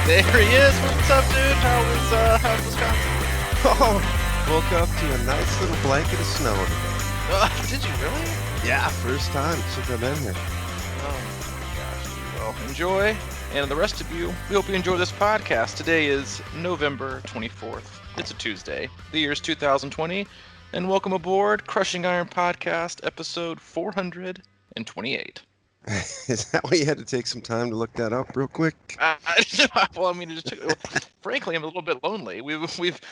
There he is. What's up, dude? How's Wisconsin? Oh, woke up to a nice little blanket of snow today. Did you really? Yeah, first time since I've been here. Oh my gosh, dude. Well, enjoy. And the rest of you, we hope you enjoy this podcast. Today is November 24th. It's a Tuesday. The year's 2020. And welcome aboard Crushing Iron Podcast, episode 428. Is that why you had to take some time to look that up real quick? Well, I mean, it just took, frankly, I'm a little bit lonely. I We spent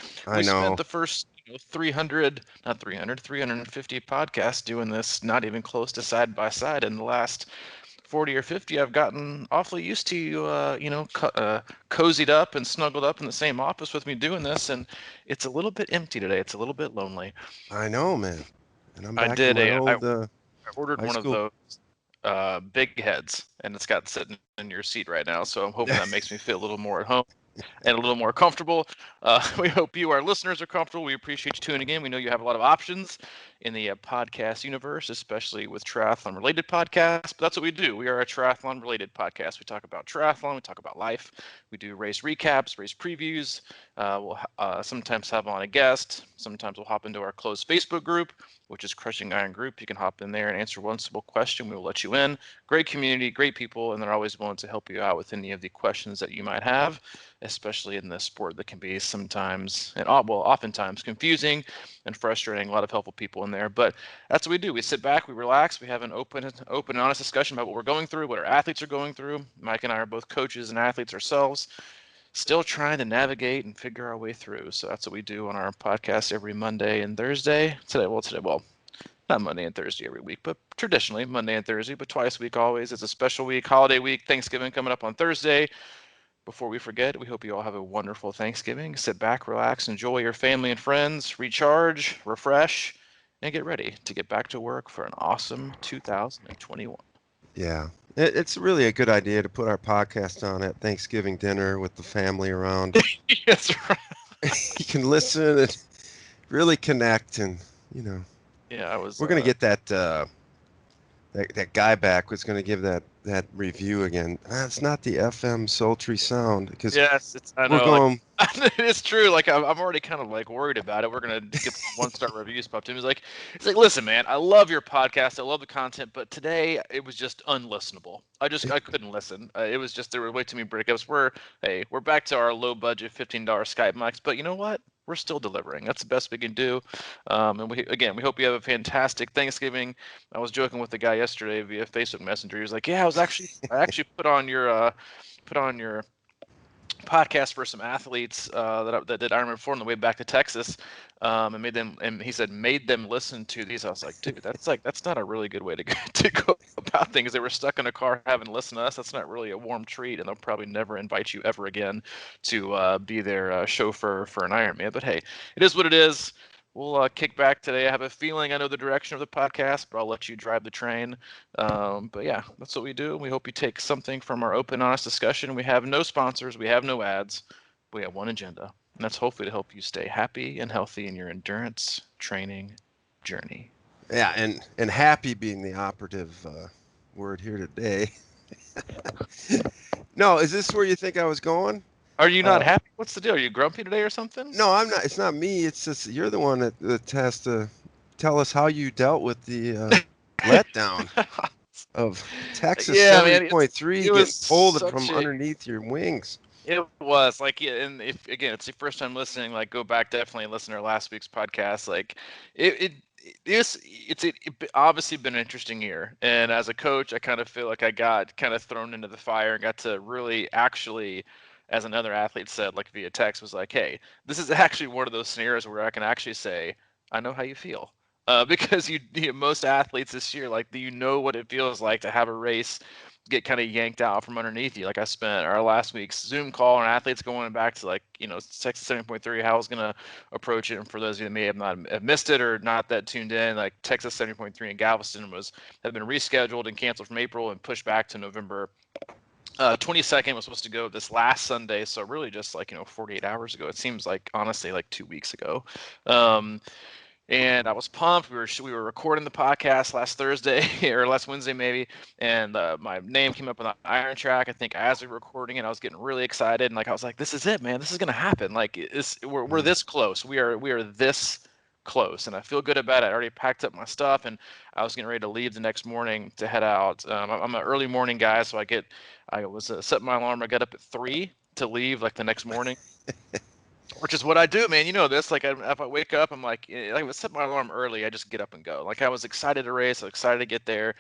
know. the first 350 podcasts doing this, not even close to side by side. In the last 40 or 50, I've gotten awfully used to you, cozied up and snuggled up in the same office with me doing this, and it's a little bit empty today. It's a little bit lonely. I know, man. And I'm I back in did my I old ordered high one of school. those big heads, and it's got sitting in your seat right now. So I'm hoping that makes me feel a little more at home and a little more comfortable. We hope you, our listeners, are comfortable. We appreciate you tuning in. We know you have a lot of options in the podcast universe, especially with triathlon-related podcasts. But that's what we do. We are a triathlon-related podcast. We talk about triathlon. We talk about life. We do race recaps, race previews. We'll sometimes have on a guest. Sometimes we'll hop into our closed Facebook group, which is Crushing Iron Group. You can hop in there and answer one simple question. We will let you in. Great community, great people, and they're always willing to help you out with any of the questions that you might have, especially in this sport that can be sometimes, and oftentimes confusing and frustrating. A lot of helpful people in there, but that's what we do. We sit back, we relax, we have an open and honest discussion about what we're going through, what our athletes are going through. Mike and I are both coaches and athletes ourselves, still trying to navigate and figure our way through. So that's what we do on our podcast every Monday and Thursday. Well, not Monday and Thursday every week, but traditionally Monday and Thursday, but twice a week always. It's a special week, holiday week, Thanksgiving coming up on Thursday. Before we forget, we hope you all have a wonderful Thanksgiving. Sit back, relax, enjoy your family and friends, recharge, refresh, and get ready to get back to work for an awesome 2021. Yeah. It's really a good idea to put our podcast on at Thanksgiving dinner with the family around. Yes, right. You can listen and really connect, and you know, Yeah, I was. we're gonna get that guy back who's gonna give that review again. It's not the FM sultry sound because Yes, I we're know. Like, going. it's true. Like, I'm already kind of like worried about it. We're gonna get some 1-star reviews popped in. It's like, listen, man, I love your podcast. I love the content, but today it was just unlistenable. I couldn't listen. It was just there were way too many breakups. We're back to our low budget $15 Skype mics, but you know what? We're still delivering. That's the best we can do. And we hope you have a fantastic Thanksgiving. I was joking with the guy yesterday via Facebook Messenger. He was like, "Yeah, I actually put on your podcast for some athletes that did Ironman 4 on the way back to Texas, and made them. And he said made them listen to these. I was like, dude, that's not a really good way to go about things. They were stuck in a car having to listen to us. That's not really a warm treat, and they'll probably never invite you ever again to be their chauffeur for an Ironman. But hey, it is what it is. We'll kick back today. I have a feeling I know the direction of the podcast, but I'll let you drive the train. But yeah, that's what we do. We hope you take something from our open, honest discussion. We have no sponsors. We have no ads. We have one agenda, and that's hopefully to help you stay happy and healthy in your endurance training journey. Yeah, and happy being the operative word here today. No, is this where you think I was going? Are you not Uh, happy? What's the deal? Are you grumpy today or something? no, I'm not. It's not me. It's just you're the one that has to tell us how you dealt with the letdown of Texas Yeah, man, 70.3 it was getting pulled from such a underneath your wings. It was like, yeah, and if again, it's your first time listening, like go back definitely and listen to our last week's podcast. Like it's obviously been an interesting year, and as a coach, I kind of feel like I got kind of thrown into the fire and got to really actually, as another athlete said, like via text, was like, hey, this is actually one of those scenarios where I can actually say, I know how you feel. Because most athletes this year, like, you know what it feels like to have a race get kind of yanked out from underneath you. Like I spent our last week's Zoom call and athletes going back to Texas 70.3, how I was going to approach it. And for those of you that may have not have missed it or not that tuned in, like Texas 70.3 in Galveston had been rescheduled and canceled from April and pushed back to November 22nd. Was supposed to go this last Sunday. So really just 48 hours ago. It seems like honestly like 2 weeks ago. and I was pumped. We were recording the podcast last Thursday or last Wednesday maybe, and my name came up on the Iron Track. I think as we were recording it, I was getting really excited, and like I was like, "This is it, man! This is gonna happen! Like, we're this close. We are this close, and I feel good about it. I already packed up my stuff, and I was getting ready to leave the next morning to head out. I'm an early morning guy, so I was setting my alarm. I got up at 3 to leave like the next morning, which is what I do, man. You know this. Like, if I wake up, I'm like, I would set my alarm early. I just get up and go. Like, I was excited to race. I was excited to get there.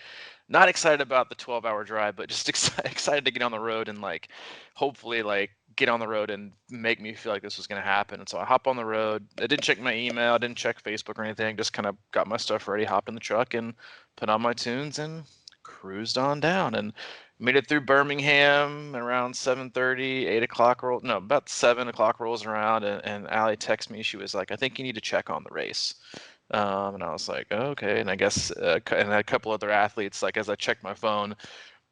Not excited about the 12-hour drive, but just excited to get on the road and like, hopefully, like get on the road and make me feel like this was going to happen. And so I hop on the road. I didn't check my email. I didn't check Facebook or anything. Just kind of got my stuff ready, hopped in the truck, and put on my tunes and cruised on down. And made it through Birmingham around 7:30, 8 o'clock roll. No, about 7 o'clock rolls around, and Allie texted me. She was like, "I think you need to check on the race." And I was like, oh, "Okay." And I guess, and a couple other athletes. Like as I checked my phone,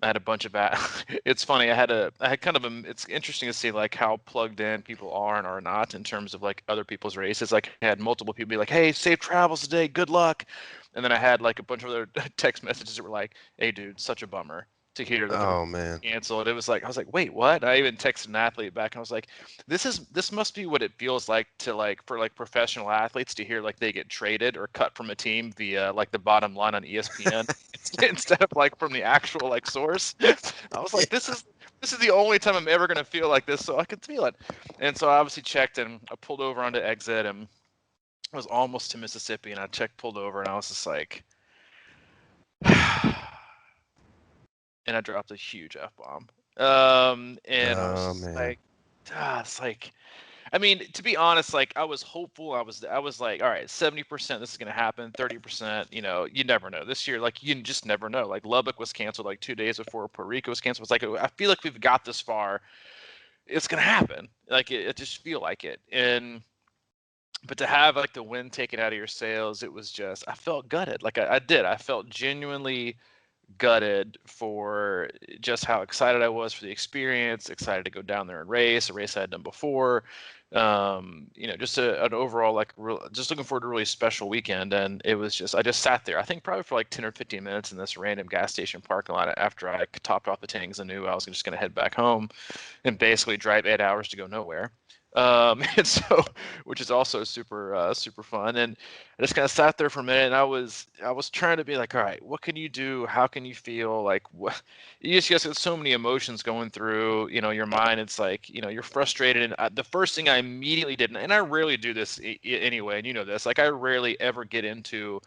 I had a bunch of It's funny. I had kind of a. It's interesting to see like how plugged in people are and are not in terms of like other people's races. Like I had multiple people be like, "Hey, safe travels today. Good luck." And then I had like a bunch of other text messages that were like, "Hey, dude, such a bummer to hear that the race Oh man. canceled." It was like I was like, "Wait, what?" I even texted an athlete back. And I was like, this must be what it feels like to like for like professional athletes to hear like they get traded or cut from a team via like the bottom line on ESPN instead of like from the actual like source." I was Yeah. like, this is the only time I'm ever gonna feel like this, so I could feel it. And so I obviously checked, and I pulled over onto exit, and I was almost to Mississippi, and I checked, pulled over, and I was just like, and I dropped a huge F bomb. And I was Oh just man. like, it's like, I mean, to be honest, like I was hopeful. I was like, all right, 70% this is gonna happen. 30%, you never know. This year, like you just never know. Like Lubbock was canceled like 2 days before Puerto Rico was canceled. It's like I feel like we've got this far. It's gonna happen. Like it just feel like it. And but to have like the wind taken out of your sails, it was just I felt gutted. Like I did. I felt genuinely gutted for just how excited I was for the experience, excited to go down there and race, a race I had done before. Just an overall like just looking forward to a really special weekend. And it was just I just sat there. I think probably for like 10 or 15 minutes in this random gas station parking lot after I topped off the tanks. I knew I was just going to head back home and basically drive 8 hours to go nowhere. And so, which is also super fun. And I just kind of sat there for a minute, and I was trying to be like, all right, what can you do? How can you feel? Like, what? You just get so many emotions going through, your mind. It's like, you're frustrated. And the first thing I immediately did, and I rarely do this anyway, and you know this, like I rarely ever get into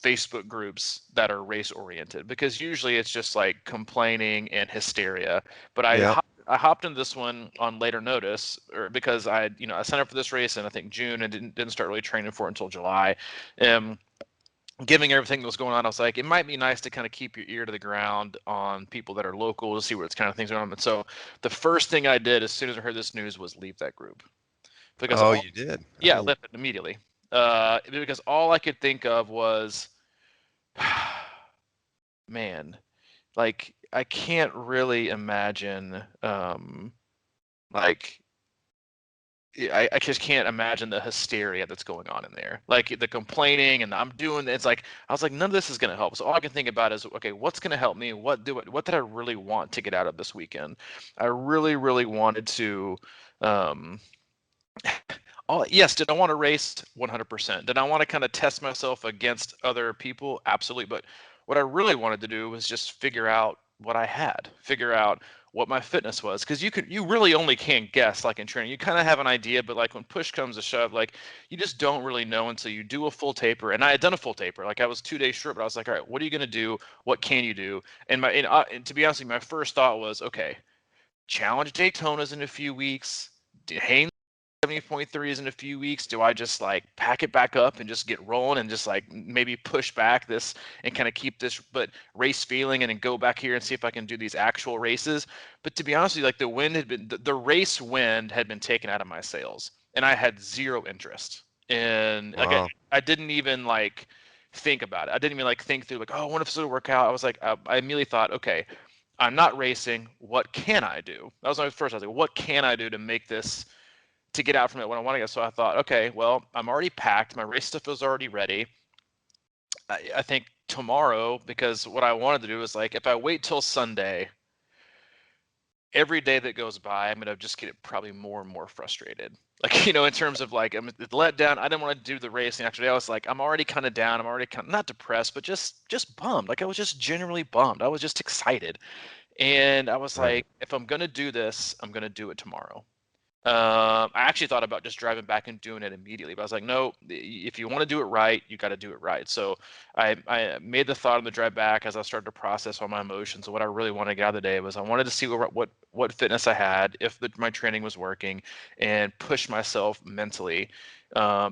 Facebook groups that are race oriented because usually it's just like complaining and hysteria. But Yep. I hopped into this one on later notice, or because I signed up for this race in I think June and didn't start really training for it until July. Um, Giving everything that was going on, I was like, it might be nice to kind of keep your ear to the ground on people that are local to see what kind of things are going on. And so the first thing I did as soon as I heard this news was leave that group because Oh, you did. yeah, I Oh, left it immediately. Because all I could think of was, man, like I can't really imagine, like I just can't imagine the hysteria that's going on in there, like the complaining and I'm doing. It's like I was like, none of this is going to help. So all I can think about is, okay, what's going to help me? What did I really want to get out of this weekend? I really wanted to. Um, yes, did I want to race? 100%. Did I want to kind of test myself against other people? Absolutely. But what I really wanted to do was just figure out what I had, figure out what my fitness was, because you really only can guess, like in training. You kind of have an idea, but like when push comes to shove, like you just don't really know until you do a full taper. And I had done a full taper, like I was 2 days short, but I was like, all right, what are you going to do? What can you do? And to be honest with you, my first thought was, okay, challenge Daytona's in a few weeks. Haynes 70.3 is in a few weeks. Do I just like pack it back up and just get rolling and just like maybe push back this and kind of keep this but race feeling and then go back here and see if I can do these actual races? But to be honest with you, like the wind had been the race wind had been taken out of my sails and I had zero interest. And like wow. I didn't even like think about it. I didn't even like think through like, oh, I wonder if this will work out. I was like, I immediately thought, okay, I'm not racing. What can I do? That was my first. I was like, what can I do to make this to get out from it when I want to go. So I thought, okay, well, I'm already packed. My race stuff is already ready. I think tomorrow, because what I wanted to do is like, if I wait till Sunday, every day that goes by, I'm going to just get probably more and more frustrated. Like, in terms of like, I'm let down. I didn't want to do the race the next day. I was like, I'm already kind of down. I'm already kind of not depressed, but just bummed. Like I was just generally bummed. I was just excited. And I was Right. like, if I'm going to do this, I'm going to do it tomorrow. I actually thought about just driving back and doing it immediately, but I was like, no, if you want to do it right, you got to do it right. So I made the thought on the drive back as I started to process all my emotions. And what I really wanted to get out of the day was I wanted to see what fitness I had, if my training was working, and push myself mentally.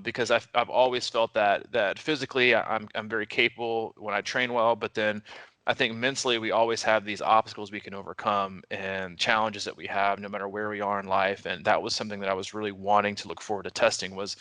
Because I've always felt that physically I'm very capable when I train well, but then I think mentally we always have these obstacles we can overcome and challenges that we have no matter where we are in life. And that was something that I was really wanting to look forward to testing, was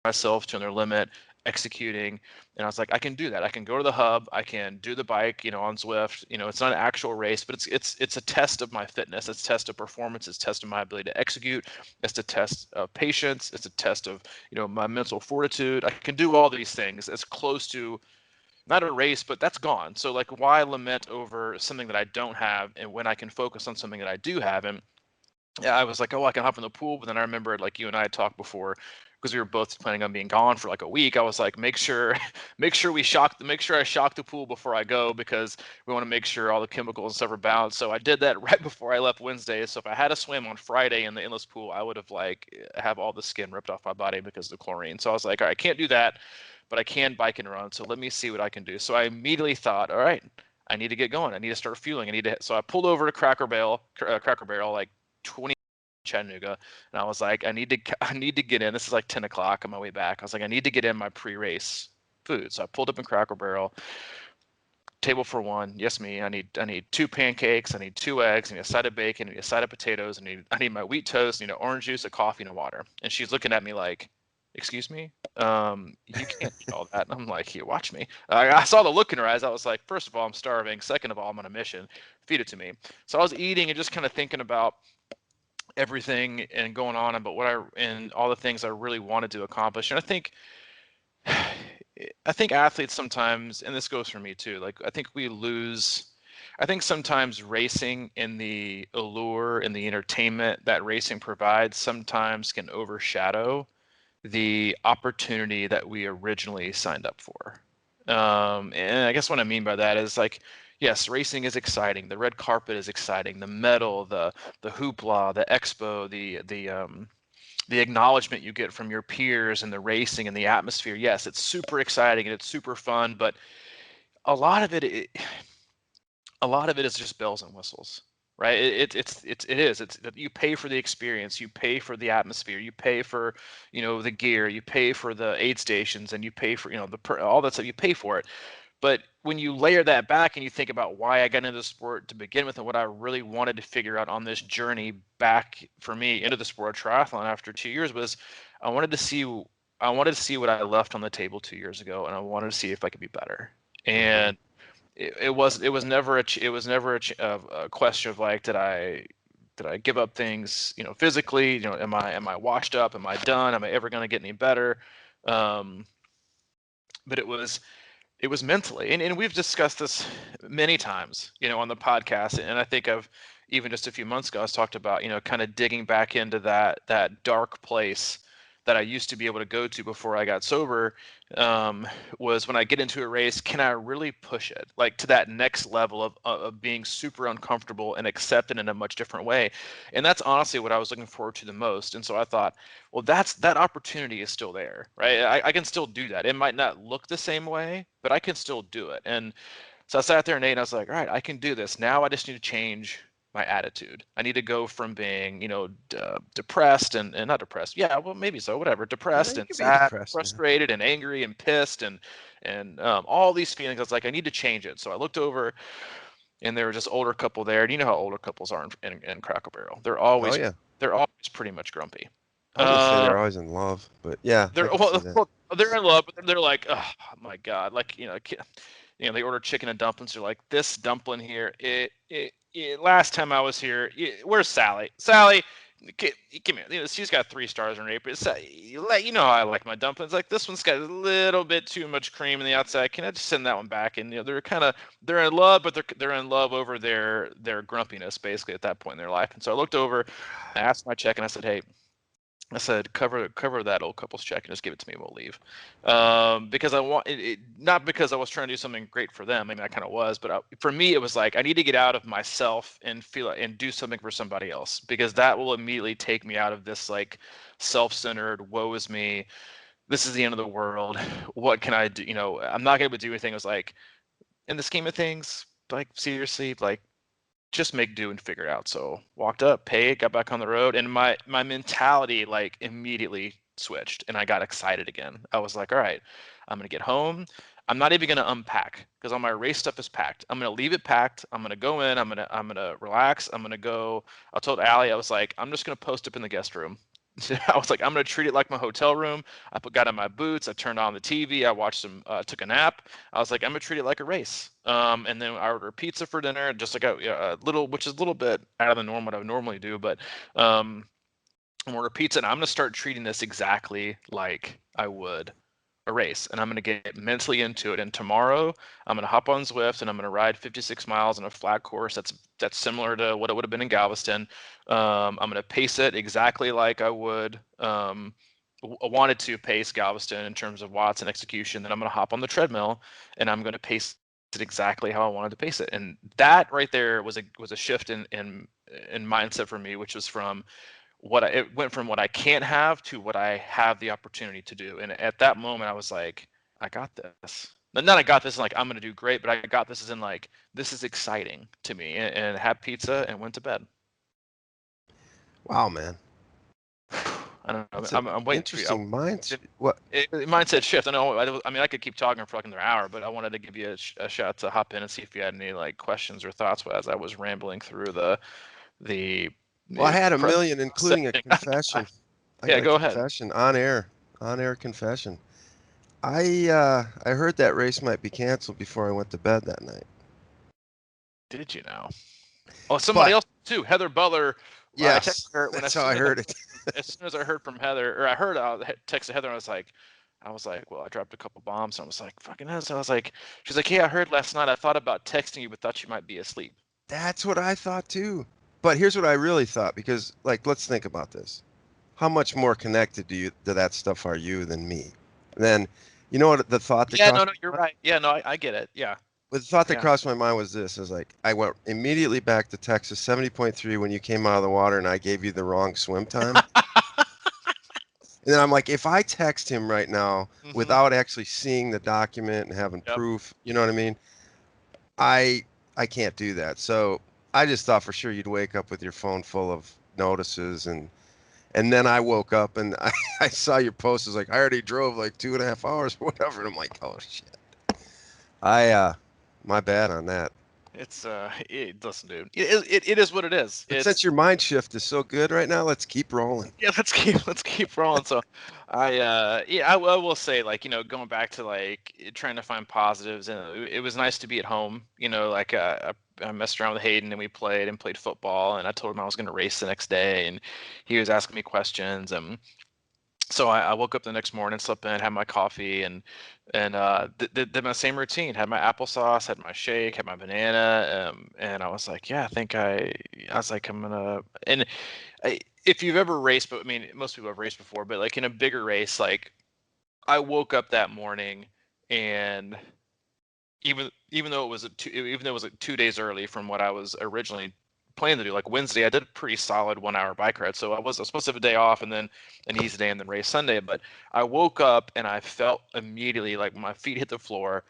myself to their limit, executing. And I was like, I can do that. I can go to the hub. I can do the bike, on Zwift. It's not an actual race, but it's a test of my fitness. It's a test of performance. It's a test of my ability to execute. It's a test of patience. It's a test of, my mental fortitude. I can do all these things as close to not a race, but that's gone. So like, why lament over something that I don't have, and when I can focus on something that I do have? And yeah, I was like, oh, I can hop in the pool. But then I remembered, like you and I had talked before, because we were both planning on being gone for like a week. I was like, make sure make sure I shock the pool before I go, because we want to make sure all the chemicals and stuff are balanced. So I did that right before I left Wednesday. So if I had a swim on Friday in the endless pool, I would have like have all the skin ripped off my body because of the chlorine. So I was like, all right, I can't do that, but I can bike and run. So let me see what I can do. So I immediately thought, all right, I need to get going. I need to start fueling. So I pulled over to Cracker Barrel, like 20 Chattanooga, and I was like, I need to get in. This is like 10 o'clock on my way back. I was like, I need to get in my pre-race food. So I pulled up in Cracker Barrel, table for one. Yes, me. I need 2 pancakes. I need 2 eggs. I need a side of bacon. I need a side of potatoes. I need my wheat toast. I need orange juice, a coffee, and a water. And she's looking at me like, excuse me, you can't eat all that. And I'm like, here, watch me. I saw the look in her eyes. I was like, first of all, I'm starving. Second of all, I'm on a mission. Feed it to me. So I was eating and just kind of thinking about everything and going on about and all the things I really wanted to accomplish. And I think athletes sometimes, and this goes for me too, like I think sometimes racing in the allure and the entertainment that racing provides sometimes can overshadow the opportunity that we originally signed up for. And I guess what I mean by that is like, yes, racing is exciting. The red carpet is exciting. The medal, the hoopla, the expo, the acknowledgement you get from your peers and the racing and the atmosphere. Yes, it's super exciting and it's super fun, but a lot of it, a lot of it is just bells and whistles, right? It's you pay for the experience, you pay for the atmosphere, you pay for, the gear, you pay for the aid stations, and you pay for, all that stuff. You pay for it. But when you layer that back and you think about why I got into the sport to begin with, and what I really wanted to figure out on this journey back for me into the sport of triathlon after 2 years, was I wanted to see what I left on the table 2 years ago, and I wanted to see if I could be better. Mm-hmm. And it was never a question of like, did I give up things, physically, am I washed up, am I done, am I ever going to get any better? um but it was mentally, and we've discussed this many times, on the podcast. And I think I've even just a few months ago, I was talked about, kind of digging back into that dark place that I used to be able to go to before I got sober. Was when I get into a race, can I really push it like to that next level of being super uncomfortable and accepted in a much different way? And that's honestly what I was looking forward to the most. And so I thought, well, that opportunity is still there, right? I can still do that. It might not look the same way, but I can still do it. And so I sat there, Nate, and I was like, all right, I can do this. Now I just need to change my attitude. I need to go from being, depressed and not depressed. Yeah, well, maybe so, whatever. Yeah, Depressed you and can be sad, depressed, man. frustrated and angry and pissed and all these feelings. I was like, I need to change it. So I looked over, and there was this older couple there. And you know how older couples are in Cracker Barrel. They're Oh always yeah. they're always pretty much grumpy. I was gonna say Uh, they're always in love, but yeah, I they're can see well, that. well, they're in love, but they're like, oh my god, like, they order chicken and dumplings. They're like, this dumpling here, last time I was here, where's Sally? Sally, Give me, she's got 3 stars in her apron. It's, you know how I like my dumplings. Like this one's got a little bit too much cream in the outside. Can I just send that one back? And they're in love, but they're in love over their grumpiness basically at that point in their life. And so I looked over, I asked my check, and I said, hey. I said, cover that old couple's check and just give it to me and we'll leave. Because I want it, not because I was trying to do something great for them. I mean, I kind of was, but for me, it was like, I need to get out of myself and and do something for somebody else, because that will immediately take me out of this like self-centered, woe is me. This is the end of the world. What can I do? I'm not going to do anything. It was like, in the scheme of things, like seriously, like just make do and figure it out. So walked up, paid, got back on the road, and my mentality like immediately switched, and I got excited again. I was like, all right, I'm gonna get home. I'm not even gonna unpack because all my race stuff is packed. I'm gonna leave it packed. I'm gonna go in. I'm gonna relax. I'm gonna go. I told Allie, I was like, I'm just gonna post up in the guest room. I was like, I'm gonna treat it like my hotel room. Got on my boots. I turned on the TV. I watched took a nap. I was like, I'm gonna treat it like a race. And then I ordered pizza for dinner, just like a little, which is a little bit out of the norm what I would normally do, but I ordered pizza, and I'm gonna start treating this exactly like I would a race, and I'm going to get mentally into it. And tomorrow I'm going to hop on Zwift and I'm going to ride 56 miles on a flat course that's similar to what it would have been in Galveston. I'm going to pace it exactly like I would wanted to pace Galveston in terms of watts and execution. Then I'm going to hop on the treadmill and I'm going to pace it exactly how I wanted to pace it. And that right there was a shift in mindset for me, which was from it went from what I can't have to what I have the opportunity to do. And at that moment, I was like, I got this. Not I got this in like I'm gonna do great, but I got this as in like this is exciting to me. And had pizza and went to bed. Wow, man. I don't know. That's an I'm waiting for you. interesting mindset. What? Mindset shift. I know. I mean, I could keep talking for like another hour, but I wanted to give you a shot to hop in and see if you had any like questions or thoughts as I was rambling through the Well, I had a prep million, including a setting. confession. I Yeah, got a go ahead. confession on air confession. I heard that race might be canceled before I went to bed that night. Did you know? Oh, somebody But else too. Heather Butler. I yes, texted her that's how I heard it. as soon as I heard from Heather, or I texted Heather, and I was like, well, I dropped a couple bombs, and I was like, fucking hell. So I was like, she's like, yeah, I heard last night. I thought about texting you, but thought you might be asleep. That's what I thought too. But here's what I really thought, because like, let's think about this. How much more connected to that stuff are you than me? Then, you know what the thought that Yeah, crossed no, you're right. Yeah, no, I get it. Yeah, the thought that yeah. crossed my mind was this: is like I went immediately back to Texas 70.3 when you came out of the water, and I gave you the wrong swim time. And then I'm like, if I text him right now Mm-hmm. without actually seeing the document and having Yep. proof, you know what I mean? I can't do that. So I just thought for sure you'd wake up with your phone full of notices, and then I woke up and I saw your post. It was like, I already drove like 2.5 hours or whatever. And I'm like, oh shit. My bad on that. It's listen, dude. It is what it is. But since your mind shift is so good right now, let's keep rolling. Yeah, let's keep rolling. So I will say, like, going back to like trying to find positives, and it was nice to be at home. Like I messed around with Hayden and we played football, and I told him I was going to race the next day, and he was asking me questions, and so I woke up the next morning, slept in, had my coffee, and did my same routine. Had my applesauce, had my shake, had my banana, and I was like, yeah, I was like, I'm gonna. And if you've ever raced, but I mean, most people have raced before, but like in a bigger race, like I woke up that morning, and even though it was even though it was like 2 days early from what I was originally planning to do, like Wednesday, I did a pretty solid 1 hour bike ride. So I was supposed to have a day off and then an easy day and then race Sunday. But I woke up and I felt immediately like when my feet hit the floor,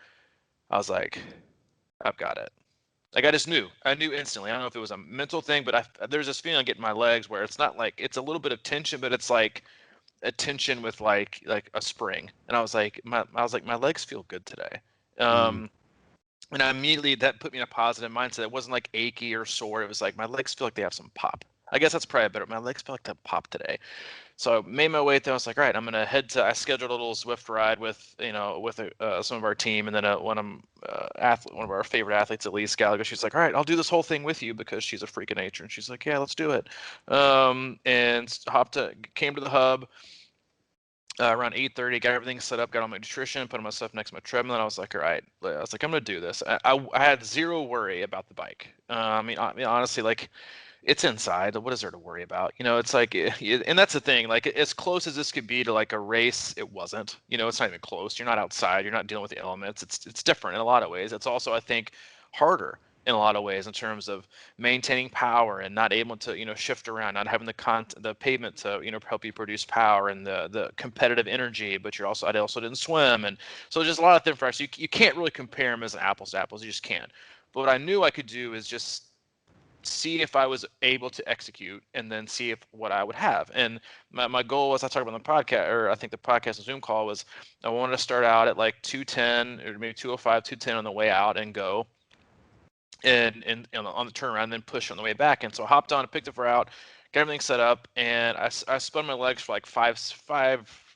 I was like, I've got it. Like I knew instantly. I don't know if it was a mental thing, but there's this feeling I get in my legs where it's not like it's a little bit of tension, but it's like a tension with like a spring. And I was like, my legs feel good today. Mm. And I immediately that put me in a positive mindset. It wasn't like achy or sore. It was like my legs feel like they have some pop. I guess that's probably better. My legs feel like to pop today. So I made my way there. I was like, all right, I'm gonna head to. I scheduled a little Zwift ride with some of our team, and then one of our favorite athletes, Elise Gallagher. She's like, all right, I'll do this whole thing with you because she's a freak of nature, and she's like, yeah, let's do it. And came to the hub. Around 8:30, got everything set up, got all my nutrition, put myself next to my treadmill, and I was like, all right, I'm gonna do this. I had zero worry about the bike. I mean, honestly, like, it's inside. What is there to worry about? It's like, and that's the thing. Like, as close as this could be to like a race, it wasn't. It's not even close. You're not outside. You're not dealing with the elements. It's different in a lot of ways. It's also, I think, harder in a lot of ways in terms of maintaining power and not able to shift around, not having the pavement to help you produce power and the competitive energy. But I also didn't swim, and so just a lot of different factors. You can't really compare them as apples to apples. You just can't. But what I knew I could do is just see if I was able to execute and then see if what I would have. And my goal was, I talked about on the podcast, or I think the podcast Zoom call was, I wanted to start out at like 210 or maybe 205, 210 on the way out and go and on the turnaround and then push on the way back. And so I hopped on and picked up her out, got everything set up, and I spun my legs for like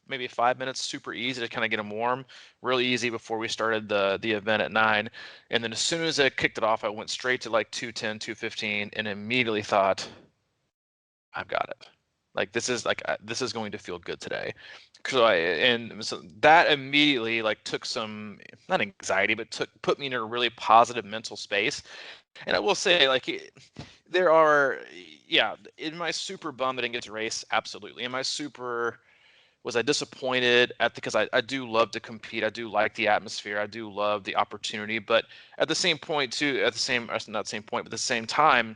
maybe 5 minutes, super easy to kind of get them warm, really easy before we started the event at 9. And then as soon as I kicked it off, I went straight to like 210, 215, and immediately thought, I've got it. Like, this is going to feel good today. So that immediately like took some, not anxiety, but put me in a really positive mental space. And I will say, like, there are, yeah, am I super bummed that I didn't get to race? Absolutely. Was I disappointed because I do love to compete. I do like the atmosphere. I do love the opportunity. But at the same point too, not same point, but at the same time,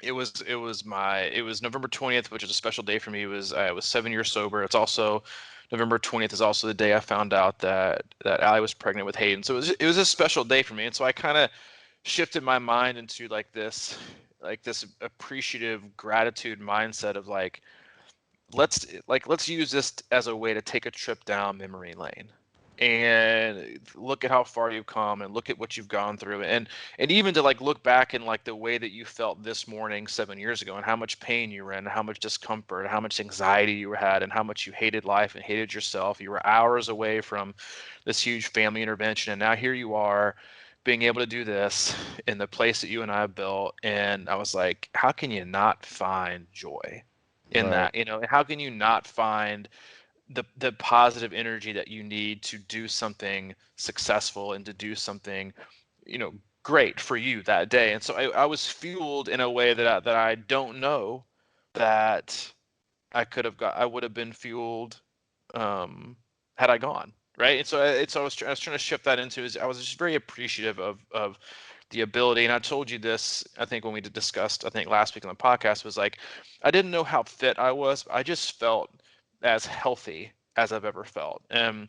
it was November 20th, which is a special day for me. I was 7 years sober. It's also November 20th is also the day I found out that Allie was pregnant with Hayden. So it was a special day for me. And so I kind of shifted my mind into this appreciative gratitude mindset of like, let's use this as a way to take a trip down memory lane and look at how far you've come and look at what you've gone through, and even to like look back and like the way that you felt this morning 7 years ago, and how much pain you were in, how much discomfort, how much anxiety you had, and how much you hated life and hated yourself. You were hours away from this huge family intervention, and now here you are being able to do this in the place that you and I have built. And I was like, how can you not find joy in Right. that? How can you not find the positive energy that you need to do something successful and to do something, you know, great for you that day? And so I was fueled in a way that I don't know that I would have been fueled had I gone. Right. And so I was trying to shift that into, is I was just very appreciative of the ability. And I told you this, I think, when we discussed, I think last week on the podcast, was like, I didn't know how fit I was. I just felt as healthy as I've ever felt. And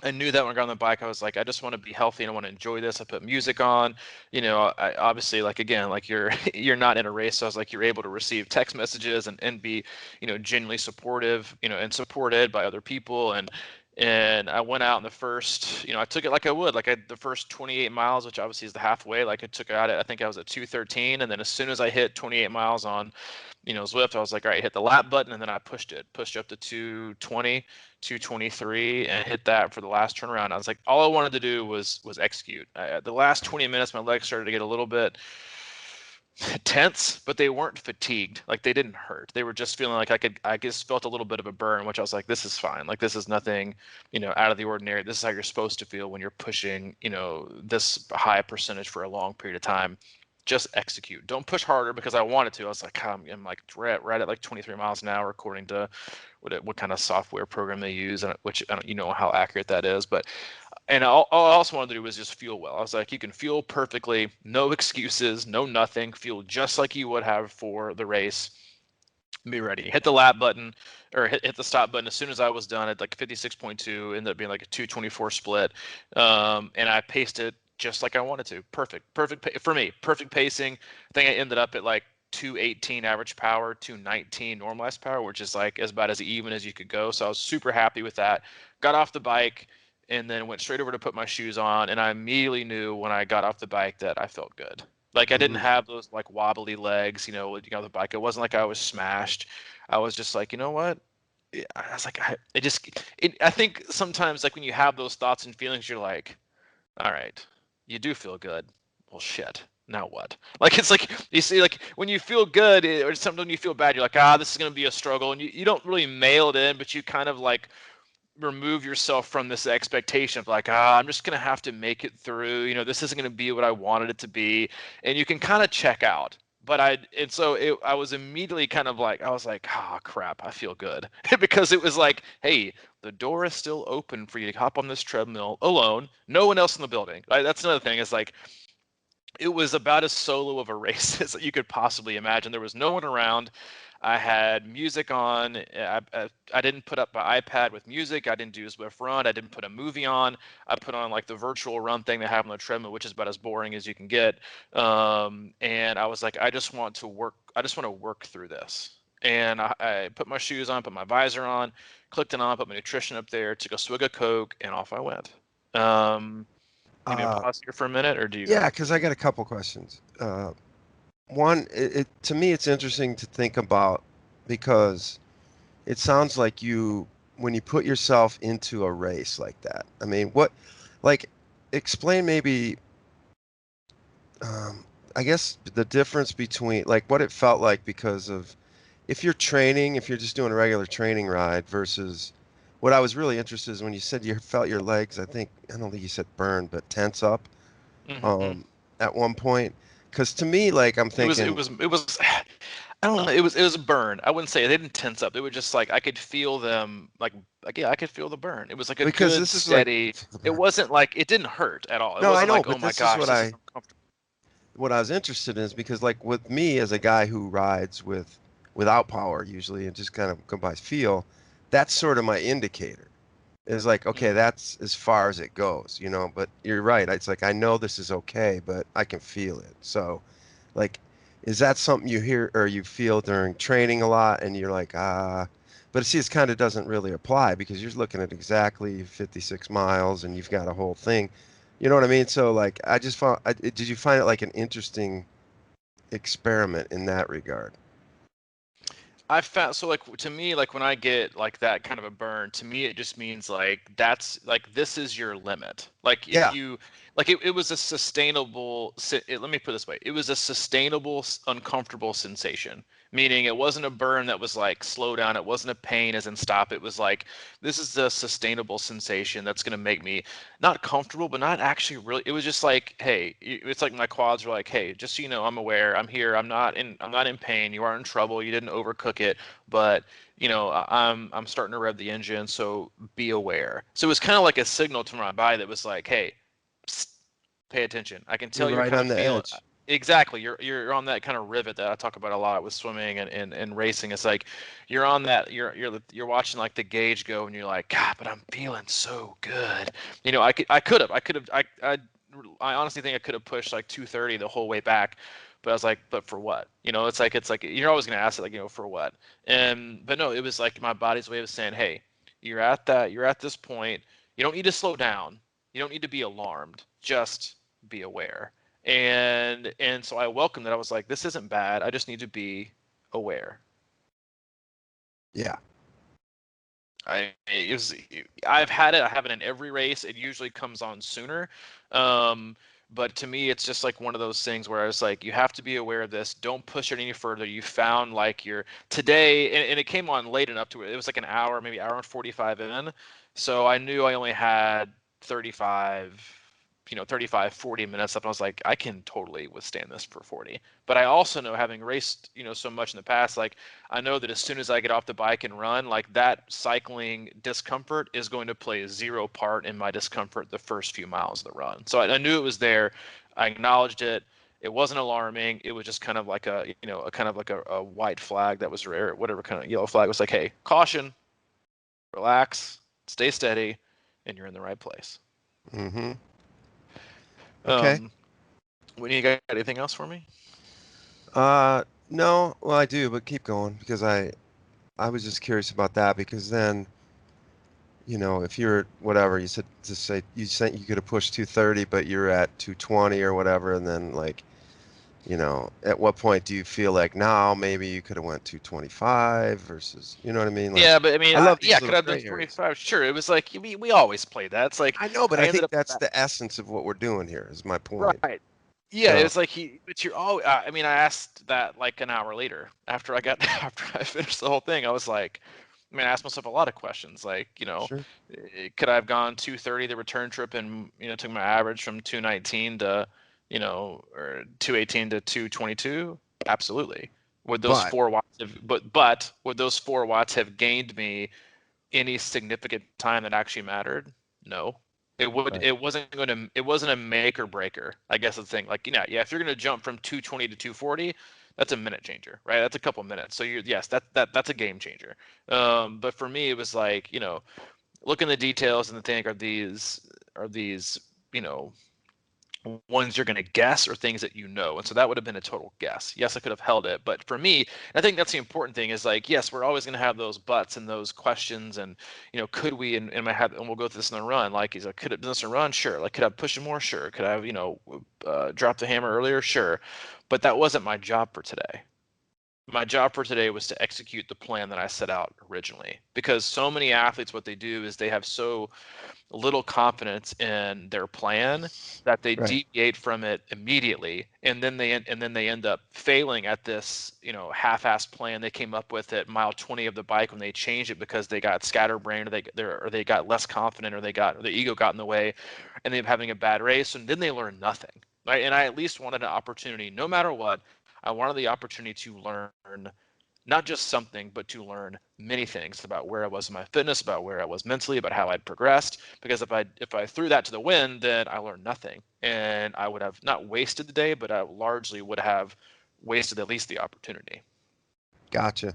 I knew that when I got on the bike, I was like, I just want to be healthy and I want to enjoy this. I put music on, I obviously, like, again, like, you're you're not in a race. So I was like, you're able to receive text messages and be, genuinely supportive, and supported by other people. And I went out in the first, I took it like I would, like, the first 28 miles, which obviously is the halfway, like, I took it out at, I think I was at 213. And then as soon as I hit 28 miles on, Zwift, I was like, all right, hit the lap button. And then I pushed up to 220, 223, and hit that for the last turnaround. I was like, all I wanted to do was execute. The last 20 minutes, my legs started to get a little bit tense, but they weren't fatigued. Like, they didn't hurt. They were just feeling like I just felt a little bit of a burn, which I was like, this is fine. Like, this is nothing, out of the ordinary. This is how you're supposed to feel when you're pushing, this high percentage for a long period of time. Just execute. Don't push harder, because I wanted to. I was like, I'm like right at like 23 miles an hour, according to what kind of software program they use, and which I don't, how accurate that is. But and all I also wanted to do was just fuel well. I was like, you can fuel perfectly, no excuses, no nothing. Fuel just like you would have for the race. Be ready. Hit the lap button, or hit the stop button as soon as I was done at like 56.2. Ended up being like a 224 split, and I paced it just like I wanted to. Perfect for me. Perfect pacing. I think I ended up at like 218 average power, 219 normalized power, which is like about as even as you could go. So I was super happy with that. Got off the bike and then went straight over to put my shoes on, and I immediately knew when I got off the bike that I felt good. Like I didn't Mhm. have those like wobbly legs, the bike. It wasn't like I was smashed. I was just like, you know what? I was like, I think sometimes like when you have those thoughts and feelings, you're like, all right, you do feel good. Well, shit. Now what? Like it's like you see, like when you feel good or something when you feel bad, you're like, this is gonna be a struggle, and you don't really mail it in, but you kind of like remove yourself from this expectation of like, I'm just gonna have to make it through. This isn't gonna be what I wanted it to be, and you can kind of check out. But I was immediately kind of like, I was like, crap, I feel good because it was like, hey, the door is still open for you to hop on this treadmill alone, no one else in the building. That's another thing. Is like it was about as solo of a race as you could possibly imagine. There was no one around. I had music on. I didn't put up my iPad with music. I didn't do Zwift Run. I didn't put a movie on. I put on like the virtual run thing they have on the treadmill, which is about as boring as you can get. And I was like, I just want to work. I just want to work through this. And I put my shoes on, put my visor on, clicked it on, put my nutrition up there, took a swig of Coke, and off I went. You need to Uh, pause here for a minute, or do you yeah, go? because I got a couple questions. One, to me, it's interesting to think about because it sounds like when you put yourself into a race like that. I mean, like, explain maybe, um, I guess the difference between like what it felt like because of if you're training, if you're just doing a regular training ride versus what I was really interested is when you said you felt your legs, I don't think you said burn, but tense up, Hmm. um, at one point. Because to me, like I'm It was, it thinking, was, it was. I don't know. It was a burn. I wouldn't say they didn't tense up. They were just like I could feel them. Like yeah, I could feel the burn. It was like a because good this is like steady. It wasn't like it didn't hurt at all. It no, I wasn't know, like oh but my this is gosh, this is uncomfortable. what I was interested in is because like with me as a guy who rides without power usually and just kind of go by feel, that's sort of my indicator. Is like, okay, Mm. that's as far as it goes, but you're right. It's like I know this is okay, but I can feel it. So, like, is that something you hear or you feel during training a lot and you're like, but see, it kind of doesn't really apply because you're looking at exactly 56 miles and you've got a whole thing. You know what I mean? So, like, I just found, did you find it like an interesting experiment in that regard? I found so like to me like when I get like that kind of a burn, to me it just means like that's like this is your limit. Like if Yeah. you like it was a sustainable let me put it this way. It was a sustainable uncomfortable sensation. Meaning it wasn't a burn that was like slow down, it wasn't a pain as in stop. It was like this is a sustainable sensation that's going to make me not comfortable but not actually really. It was just like hey, it's like my quads were like hey, just so you know, I'm aware, I'm here, I'm not in pain, you aren't in trouble, you didn't overcook it, but I'm starting to rev the engine, so be aware. So it was kind of like a signal to my body that was like hey, psst, pay attention. I can You're tell you're right kind of on the feeling edge. exactly. You're on that kind of rivet that I talk about a lot with swimming and racing. It's like you're on that. You're watching like the gauge go, and you're like, God, but I'm feeling so good. I honestly think I could have pushed like 230 the whole way back. But I was like, but for what? It's like you're always gonna ask it like, for what? And but no, it was like my body's way of saying, hey, you're at this point. You don't need to slow down. You don't need to be alarmed. Just be aware. And so I welcomed it. I was like, this isn't bad. I just need to be aware. Yeah. I it was I've had it. I have it in every race. It usually comes on sooner. But to me, it's just like one of those things where I was like, you have to be aware of this. Don't push it any further. You found like your today, and it came on late enough to it. It was like an hour, maybe hour and 45 in. So I knew I only had 35, 35, 40 minutes left. And I was like, I can totally withstand this for 40. But I also know, having raced, so much in the past, like I know that as soon as I get off the bike and run, like that cycling discomfort is going to play zero part in my discomfort the first few miles of the run. So I knew it was there. I acknowledged it. It wasn't alarming. It was just kind of like a kind of like a white flag that was rare, whatever kind of yellow flag was like, hey, caution, relax, stay steady, and you're in the right place. Mm-hmm. Okay. Um, when you got anything else for me? No, well, I do, but keep going because I was just curious about that because then, if you're whatever, you said you could have pushed 230, but you're at 220 or whatever, and then like At what point do you feel like now maybe you could have went 225 versus, you know what I mean? Like, Yeah, but I mean, I love yeah, these could little I have done gray areas. 225? Sure. It was like we always play that. It's like I know, but I I ended think up that's the essence of what we're doing here, is my point. right. Yeah, it So, was like but you're all. I mean, I asked that like an hour later after I got after I finished the whole thing. I was like, I mean, I asked myself a lot of questions, like, sure. could I have gone 230 the return trip and took my average from 219 to or 218 to 222? Absolutely. Would those But, 4 watts have, but would those 4 watts have gained me any significant time that actually mattered? No. right. It wasn't a make or breaker. I guess the thing. Like, yeah, if you're gonna jump from 220 to 240, that's a minute changer, right? That's a couple minutes. So yes, that's a game changer. But for me, it was like, look in the details and think, are these, you know, ones you're going to guess or things that And so that would have been a total guess. Yes, I could have held it, but for me, I think that's the important thing is like, yes, we're always going to have those buts and those questions and, could we, in my head, and we'll go through this in the run, like, is like, could it do this in a run? Sure. Like, could I push it more? Sure. Could I have, dropped the hammer earlier? Sure. But that wasn't my job for today. My job for today was to execute the plan that I set out originally, because so many athletes, what they do is they have so little confidence in their plan that they Right. deviate from it immediately, and then they end up failing at this half-assed plan they came up with at mile 20 of the bike when they changed it because they got scatterbrained, or they got less confident, or the ego got in the way, and they're having a bad race, and then they learn nothing, right? And I at least wanted an opportunity, no matter what. I wanted the opportunity to learn not just something, but to learn many things about where I was in my fitness, about where I was mentally, about how I'd progressed. Because if I threw that to the wind, then I learned nothing, and I would have not wasted the day, but I largely would have wasted at least the opportunity. Gotcha.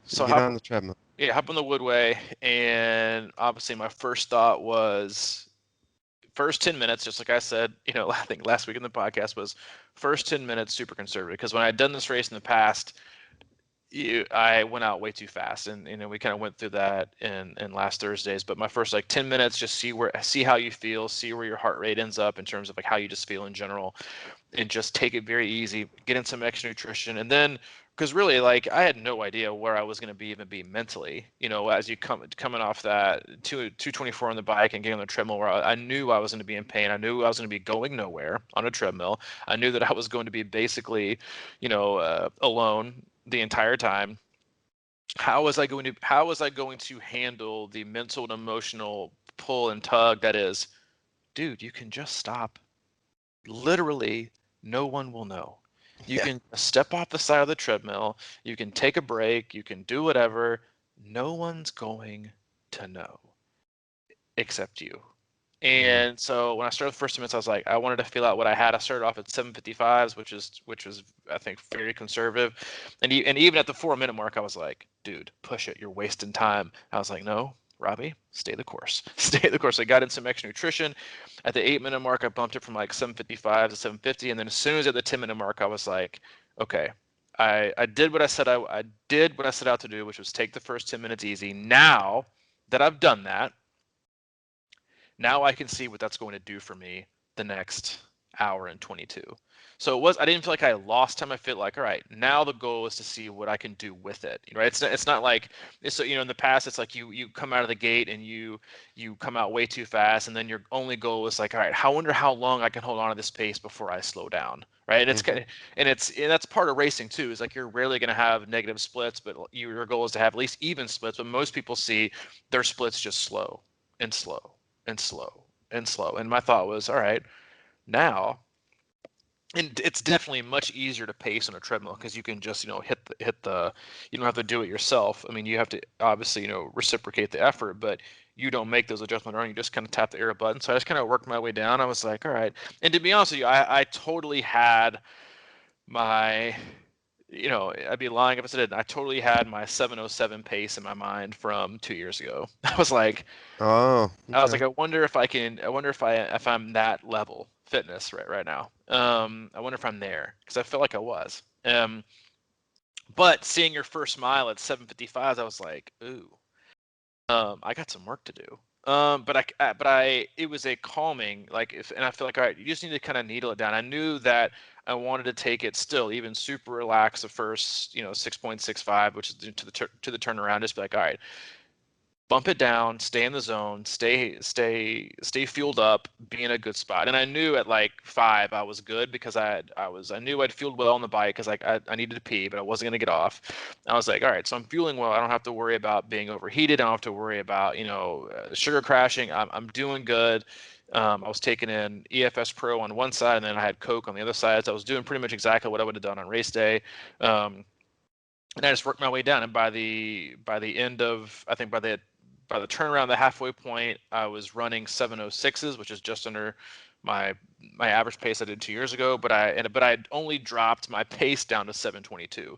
So you So get on the treadmill. hop on the Woodway, and obviously my first thought was first 10 minutes, just like I said, I think last week in the podcast, was first 10 minutes super conservative, because when I'd done this race in the past, I went out way too fast, and we kind of went through that in last Thursdays. But my first like 10 minutes, just see how you feel, see where your heart rate ends up in terms of like how you just feel in general, and just take it very easy, get in some extra nutrition, and then because really like I had no idea where I was going to be mentally, as you coming off that 224 on the bike and getting on the treadmill, where I knew I was going to be in pain, I knew I was going to be going nowhere on a treadmill, I knew that I was going to be basically, alone the entire time. How was I going to handle the mental and emotional pull and tug that is, dude, you can just stop. Literally, no one will know. You Yeah. can step off the side of the treadmill, you can take a break, you can do whatever. No one's going to know except you. Mm. And so when I started the first 2 minutes, I was like, I wanted to feel out what I had. I started off at 7:55s, which was I think very conservative, and even at the 4 minute mark, I was like, dude, push it. You're wasting time. I was like, no, Robbie, stay the course. Stay the course. I got in some extra nutrition. At the 8 minute mark, I bumped it from like 7:55 to 7:50, and then as soon as at the 10 minute mark, I was like, okay. I did what I did what I set out to do, which was take the first 10 minutes easy. Now that I've done that, now I can see what that's going to do for me the next hour and 22. So I didn't feel like I lost time. I feel like, all right, now the goal is to see what I can do with it. Right? It's not like it's, in the past it's like you come out of the gate and you come out way too fast, and then your only goal is like, all right, I wonder how long I can hold on to this pace before I slow down. Right? And it's Mhm. kind of, and that's part of racing too. Is like you're rarely going to have negative splits, but your goal is to have at least even splits. But most people see their splits just slow and slow and slow and slow. And my thought was, all right, now, and it's definitely much easier to pace on a treadmill because you can just, hit the, you don't have to do it yourself. I mean, you have to obviously, reciprocate the effort, but you don't make those adjustments on. You just kind of tap the arrow button. So I just kind of worked my way down. I was like, all right. And to be honest with you, I totally had my, I'd be lying if I said it. I totally had my 7:07 pace in my mind from 2 years ago. Oh, I was okay. like, I wonder if I can. I wonder if I'm that level fitness right now. I wonder if I'm there because I felt like I was. But seeing your first mile at 7:55, I was like, ooh, I got some work to do. it was a calming, like, and I feel like, all right, you just need to kind of needle it down. I knew that I wanted to take it still, even super relaxed the first, 6.65, which is to the turnaround. Just be like, all right, bump it down, stay in the zone, stay fueled up, be in a good spot. And I knew at like 5 I was good because I knew I'd fueled well on the bike because I needed to pee, but I wasn't gonna get off. I was like, all right, so I'm fueling well. I don't have to worry about being overheated. I don't have to worry about sugar crashing. I'm doing good. I was taking in EFS Pro on one side, and then I had Coke on the other side. So I was doing pretty much exactly what I would have done on race day. And I just worked my way down. And by the end of, I think by the turnaround, the halfway point, I was running 7:06s, which is just under my average pace I did 2 years ago. But I only dropped my pace down to 7:22.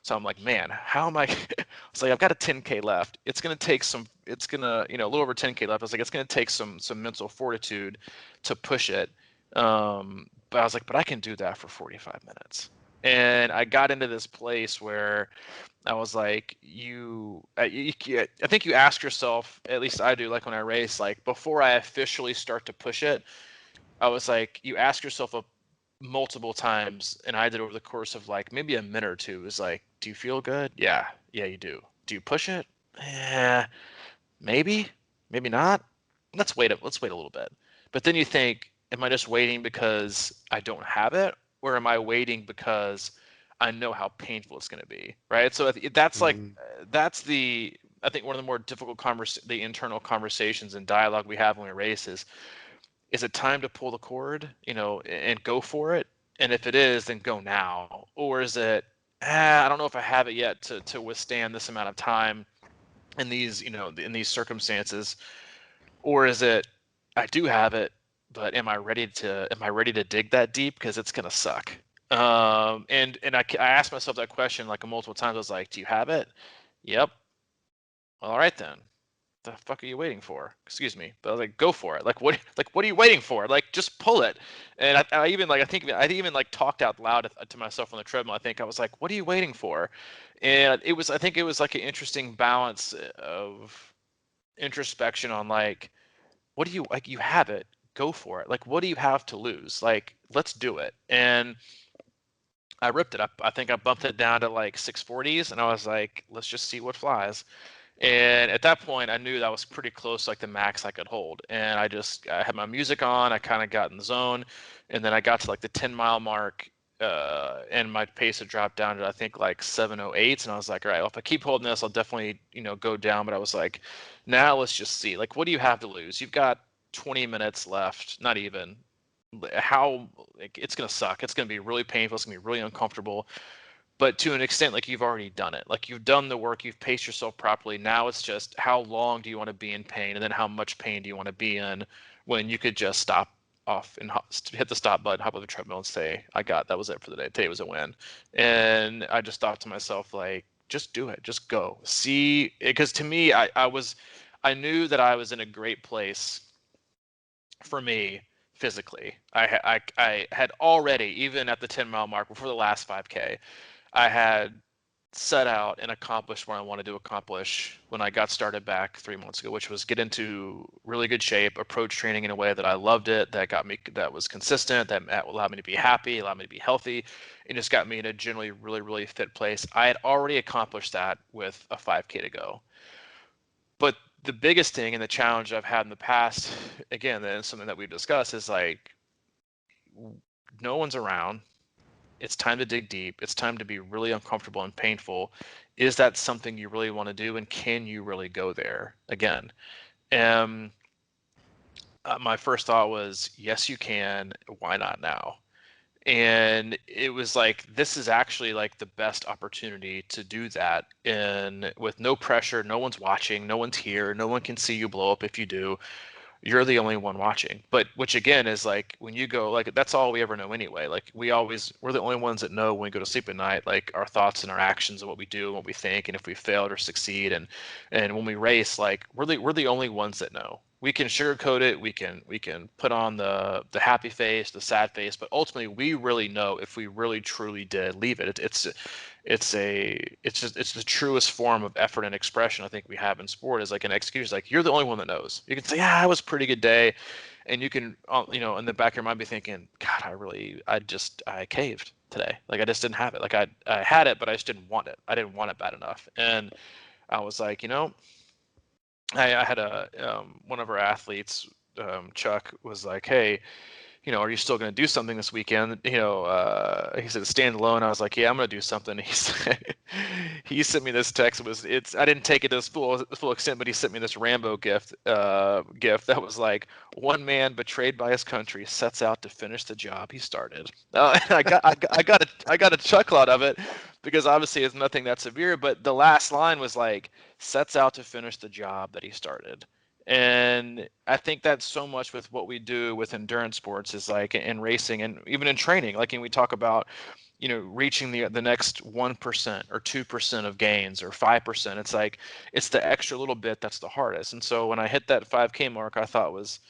So I'm like, man, how am I? It's like I've got a 10K left. It's gonna take some. It's gonna, a little over 10K left. I was like, it's gonna take some mental fortitude to push it. But I was like, but I can do that for 45 minutes. And I got into this place where I was like, I think you ask yourself, at least I do, like when I race, like before I officially start to push it, I was like, you ask yourself multiple times, and I did over the course of like maybe a minute or two, is like, do you feel good? Yeah, you do. Do you push it? Yeah, maybe, maybe not. Let's wait a little bit. But then you think, am I just waiting because I don't have it, or am I waiting because I know how painful it's going to be, right? So that's like Mm, that's the I think one of the more difficult the internal conversations and dialogue we have when we race is it time to pull the cord, and go for it? And if it is, then go now. Or is it, I don't know if I have it yet to withstand this amount of time in these circumstances? Or is it, I do have it, but am I ready to dig that deep? Because it's gonna suck. And I asked myself that question like multiple times. I was like, do you have it? Yep. All right then. The fuck are you waiting for? Excuse me. But I was like, go for it. Like what are you waiting for? Like just pull it. And I even like I think I even like talked out loud to myself on the treadmill. I think I was like, what are you waiting for? And I think it was like an interesting balance of introspection on like, what do you like? You have it. Go for it. Like, what do you have to lose? Like, let's do it. And I ripped it up. I think I bumped it down to like 640s, and I was like, let's just see what flies. And at that point, I knew that was pretty close, like the max I could hold. And I had my music on. I kind of got in the zone, and then I got to like the 10-mile mark, and my pace had dropped down to I think like 7:08, and I was like, all right, well, if I keep holding this, I'll definitely go down. But I was like, now let's just see. Like, what do you have to lose? You've got 20 minutes left, not even. How like, it's gonna suck. It's gonna be really painful. It's gonna be really uncomfortable, but to an extent, like you've already done it. Like you've done the work, you've paced yourself properly. Now it's just how long do you want to be in pain, and then how much pain do you want to be in when you could just stop off and hit the stop button, hop on the treadmill, and say, that was it for the day. Today was a win. And I just thought to myself, like, just do it, just go. See, because to me, I knew that I was in a great place for me physically. I had already, even at the 10-mile mark before the last 5K, I had set out and accomplished what I wanted to accomplish when I got started back 3 months ago, which was get into really good shape, approach training in a way that I loved it, that was consistent, that allowed me to be happy, allowed me to be healthy, and just got me in a generally really, really fit place. I had already accomplished that with a 5K to go. But the biggest thing and the challenge I've had in the past, again, and something that we've discussed, is like no one's around. It's time to dig deep. It's time to be really uncomfortable and painful. Is that something you really want to do? And can you really go there again? And my first thought was, yes, you can. Why not now? And it was like, this is actually like the best opportunity to do that, and with no pressure. No one's watching, no one's here, no one can see you blow up. If you do, you're the only one watching. But which again is like, when you go, like, that's all we ever know anyway. Like we're the only ones that know when we go to sleep at night, like our thoughts and our actions and what we do and what we think, and if we failed or succeed. And when we race, like we're the only ones that know. we can sugarcoat it, we can put on the happy face, the sad face, but ultimately we really know if we really truly did leave it. It's the truest form of effort and expression I think we have in sport is like an excuse. Like you're the only one that knows. You can say, yeah, it was a pretty good day, and you can in the back of your mind be thinking, God, I caved today. Like I just didn't have it. Like I had it, but I just didn't want it. I didn't want it bad enough, and I was like, I had one of our athletes, Chuck, was like, "Hey, are you still going to do something this weekend?" He said, "Stand alone." I was like, "Yeah, I'm going to do something." He sent me this text. I didn't take it to its full extent, but he sent me this Rambo gift that was like, "One man betrayed by his country sets out to finish the job he started." And I got a chuckle out of it because obviously it's nothing that severe, but the last line was like, "Sets out to finish the job that he started." And I think that's so much with what we do with endurance sports is like in racing and even in training. Like, when we talk about, reaching the next 1% or 2% of gains or 5%, it's like it's the extra little bit that's the hardest. And so when I hit that 5K mark, I thought let's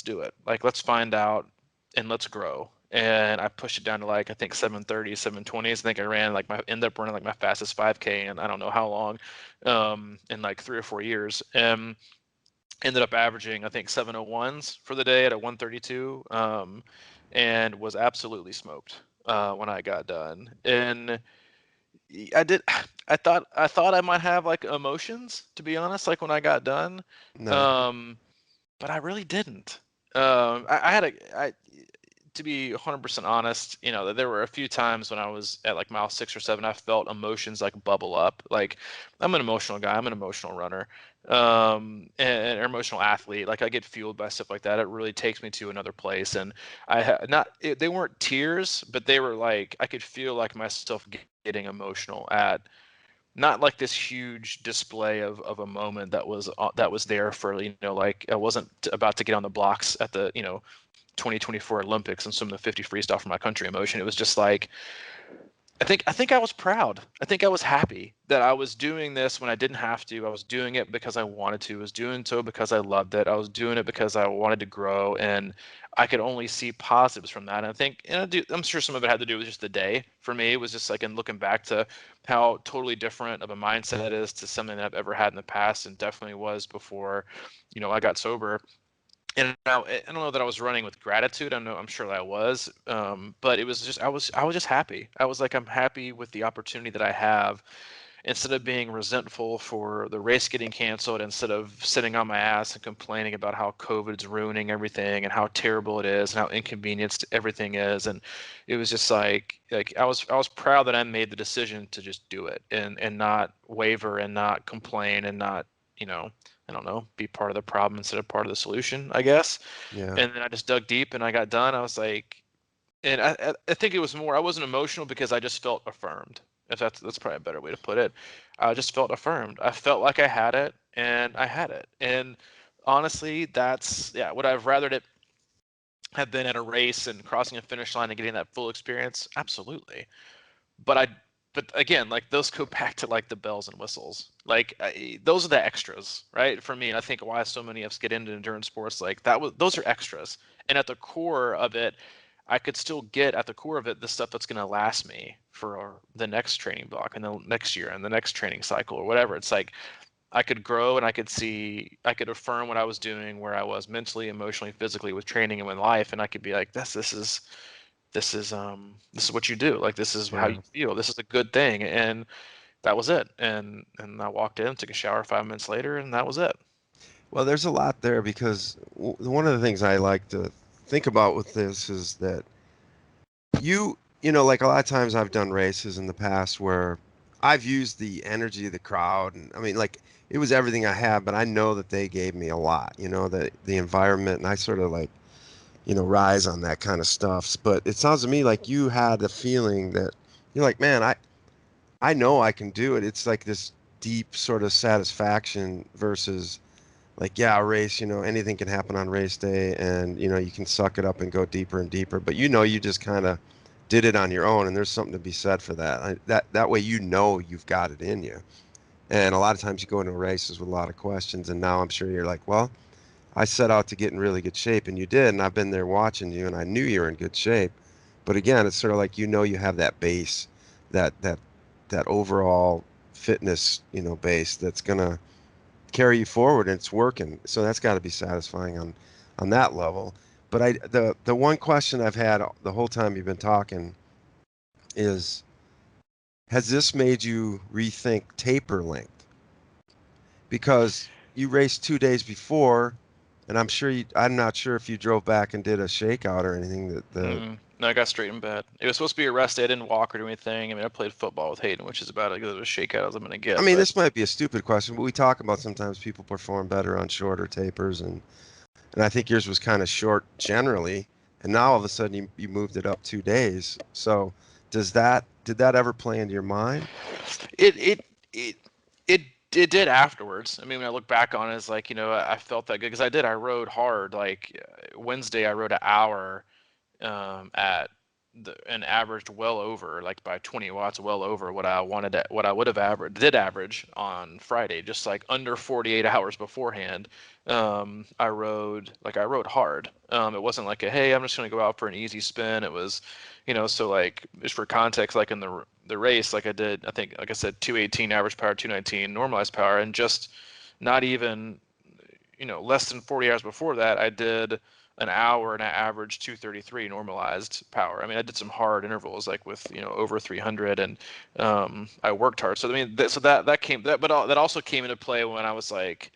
do it. Like, let's find out and let's grow. And I pushed it down to like I think 7:30, 7:20s. I think I ended up running like my fastest 5K in I don't know how long, in like 3 or 4 years. Ended up averaging I think 7:01s for the day at a 1:32, and was absolutely smoked when I got done. And I did. I thought I might have like emotions, to be honest, like when I got done, No. um, but I really didn't. I had to be 100% honest, there were a few times when I was at like mile 6 or 7, I felt emotions like bubble up. Like I'm an emotional guy, I'm an emotional runner, and an emotional athlete. Like I get fueled by stuff like that. It really takes me to another place. And they weren't tears, but they were like I could feel like myself getting emotional at not like this huge display of a moment that was there for like I wasn't about to get on the blocks at the 2024 Olympics and swim the 50 freestyle for my country emotion. It was just like I think I was proud. I think I was happy that I was doing this when I didn't have to. I was doing it because I wanted to. I was doing so because I loved it. I was doing it because I wanted to grow, and I could only see positives from that. And I think, I'm sure some of it had to do with just the day. For me, it was just like in looking back to how totally different of a mindset it is to something that I've ever had in the past, and definitely was before, I got sober. And I don't know that I was running with gratitude. I'm sure that I was, but it was just I was just happy. I was like I'm happy with the opportunity that I have, instead of being resentful for the race getting canceled, instead of sitting on my ass and complaining about how COVID's ruining everything and how terrible it is and how inconvenienced everything is. And it was just like I was proud that I made the decision to just do it and not waver and not complain and not, I don't know, be part of the problem instead of part of the solution, I guess. Yeah. And then I just dug deep and I got done. I was like, and I think it was more, I wasn't emotional because I just felt affirmed. If that's probably a better way to put it. I just felt affirmed. I felt like I had it, and I had it. And honestly, that's, yeah, would I have rathered it have been at a race and crossing a finish line and getting that full experience? Absolutely. But but again, like those go back to like the bells and whistles. Like those are the extras, right? For me, and I think why so many of us get into endurance sports, like those are extras. And at the core of it, I could still get at the core of it the stuff that's going to last me for the next training block and the next year and the next training cycle or whatever. It's like I could grow and I could affirm what I was doing, where I was mentally, emotionally, physically with training and with life, and I could be like, this is what you do. Like this is how Yeah. you feel. This is a good thing. And that was it. And I walked in, took a shower 5 minutes later, and that was it. Well, there's a lot there because one of the things I like to think about with this is that like a lot of times I've done races in the past where I've used the energy of the crowd, and I mean, like it was everything I had, but I know that they gave me a lot, the environment, and I sort of like, rise on that kind of stuff. But it sounds to me like you had a feeling that you're like, man, I know I can do it. It's like this deep sort of satisfaction versus like, yeah, a race, anything can happen on race day, and you can suck it up and go deeper and deeper, but you just kind of did it on your own, and there's something to be said for that. That way you've got it in you. And a lot of times you go into races with a lot of questions, and now I'm sure you're like, well, I set out to get in really good shape, and you did, and I've been there watching you, and I knew you were in good shape. But again, it's sort of like you have that base, that that that overall fitness, base that's gonna carry you forward, and it's working. So that's got to be satisfying on that level. But the one question I've had the whole time you've been talking is, has this made you rethink taper length? Because you raced 2 days before, and I'm not sure if you drove back and did a shakeout or anything. No, I got straight in bed. It was supposed to be a rest day. I didn't walk or do anything. I mean, I played football with Hayden, which is about as good of a shakeout as I'm going to I get. mean, But this might be a stupid question, but we talk about sometimes people perform better on shorter tapers, and I think yours was kind of short generally, and now all of a sudden you moved it up 2 days. So did that ever play into your mind? it it it it it did afterwards. I mean, when I look back on it, it's like, I felt that good because I did. I rode hard. Like Wednesday, I rode an hour at and averaged well over, like by 20 watts, well over what I wanted to, what I would have average on Friday, just like under 48 hours beforehand. I rode hard. It wasn't like a, hey, I'm just going to go out for an easy spin. It was, so like just for context, like in the race, like I did, I think, like I said, 218 average power, 219 normalized power, and just not even, less than 40 hours before that, I did an hour and I averaged 233 normalized power. I mean, I did some hard intervals, like with, over 300, and I worked hard. So I mean, so that came that, but that also came into play when I was like,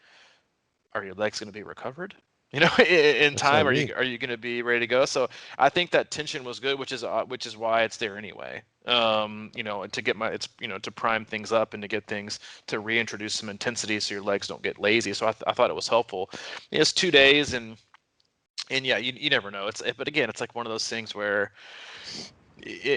are your legs going to be recovered? In That's what I time, mean. are you going to be ready to go? So I think that tension was good, which is why it's there anyway. To get it's to prime things up and to get things to reintroduce some intensity so your legs don't get lazy. So I thought it was helpful. It's 2 days, and yeah, you never know. But again, it's like one of those things where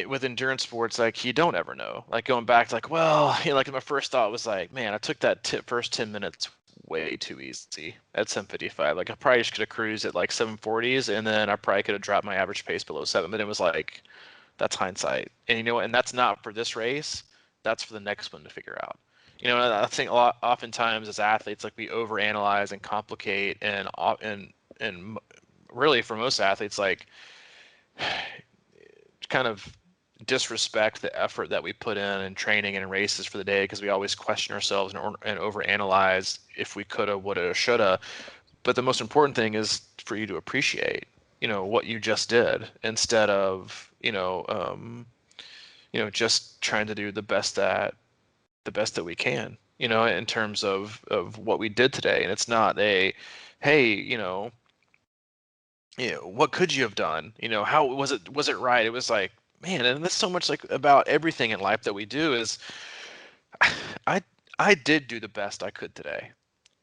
with endurance sports, like you don't ever know. Like going back, like, well, like my first thought was like, man, I took that first 10 minutes way too easy at 7:55. Like I probably just could have cruised at like 7:40s, and then I probably could have dropped my average pace below 7. But it was like, that's hindsight, and and that's not for this race. That's for the next one to figure out. And I think oftentimes as athletes, like we overanalyze and complicate, and really for most athletes, like kind of disrespect the effort that we put in training and in races for the day because we always question ourselves and overanalyze if we coulda, woulda, shoulda. But the most important thing is for you to appreciate, what you just did instead of, just trying to do the best that we can, in terms of what we did today. And it's not a, hey, what could you have done? How was it right? It was like, man, and that's so much like about everything in life that we do is I I did do the best I could today.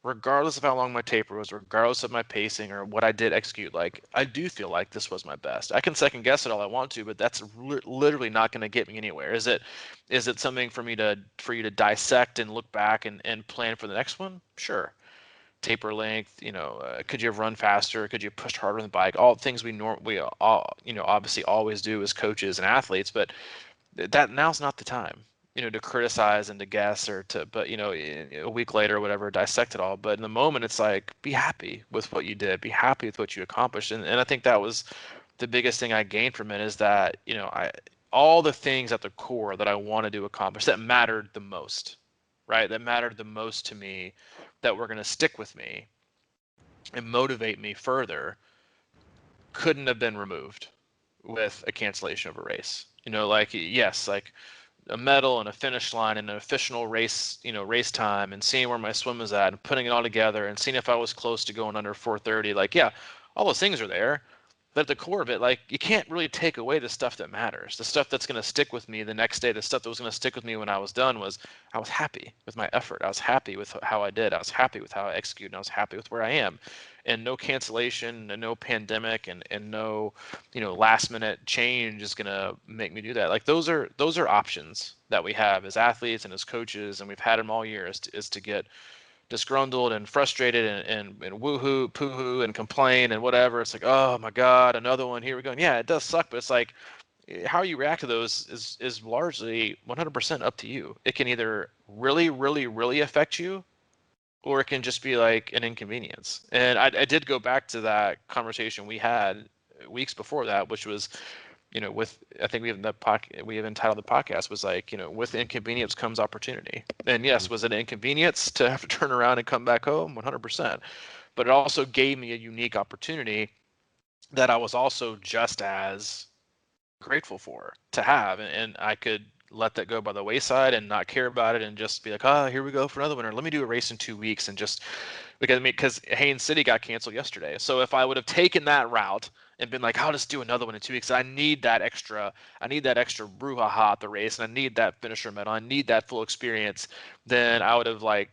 Regardless of how long my taper was, regardless of my pacing or what I did execute, like I do feel like this was my best. I can second guess it all I want to, but that's literally not going to get me anywhere. Is it something for you to dissect and look back and plan for the next one? Sure. Taper length, could you have run faster? Could you have pushed harder on the bike? All things we all, obviously always do as coaches and athletes, but that now's not the time, to criticize and to guess or to, but a week later or whatever, dissect it all. But in the moment, it's like, be happy with what you did, be happy with what you accomplished. And I think that was the biggest thing I gained from it is that, all the things at the core that I wanted to accomplish that mattered the most, right? That mattered the most to me, that were going to stick with me and motivate me further, couldn't have been removed with a cancellation of a race. Like, yes, like a medal and a finish line and an official race, race time, and seeing where my swim was at and putting it all together and seeing if I was close to going under 4:30. Like, yeah, all those things are there. But at the core of it, like, you can't really take away the stuff that matters. The stuff that's going to stick with me the next day, the stuff that was going to stick with me when I was done was I was happy with my effort. I was happy with how I did. I was happy with how I executed. And I was happy with where I am. And no cancellation and no pandemic and no, last minute change is going to make me do that. Like those are options that we have as athletes and as coaches, and we've had them all year is to get disgruntled and frustrated and woohoo, poohoo, and complain and whatever. It's like, oh my God, another one. Here we go. And yeah, it does suck, but it's like how you react to those is largely 100% up to you. It can either really, really, really affect you, or it can just be like an inconvenience. And I did go back to that conversation we had weeks before that, which was, with, I think we have entitled the podcast was like, with inconvenience comes opportunity. And yes, was it an inconvenience to have to turn around and come back home? 100%. But it also gave me a unique opportunity that I was also just as grateful for to have, and I could let that go by the wayside and not care about it and just be like, oh, here we go for another one, or let me do a race in 2 weeks, and just because Haines City got canceled yesterday. So if I would have taken that route and been like, I'll just do another one in 2 weeks, I need that extra brouhaha at the race, and I need that finisher medal, I need that full experience, then I would have like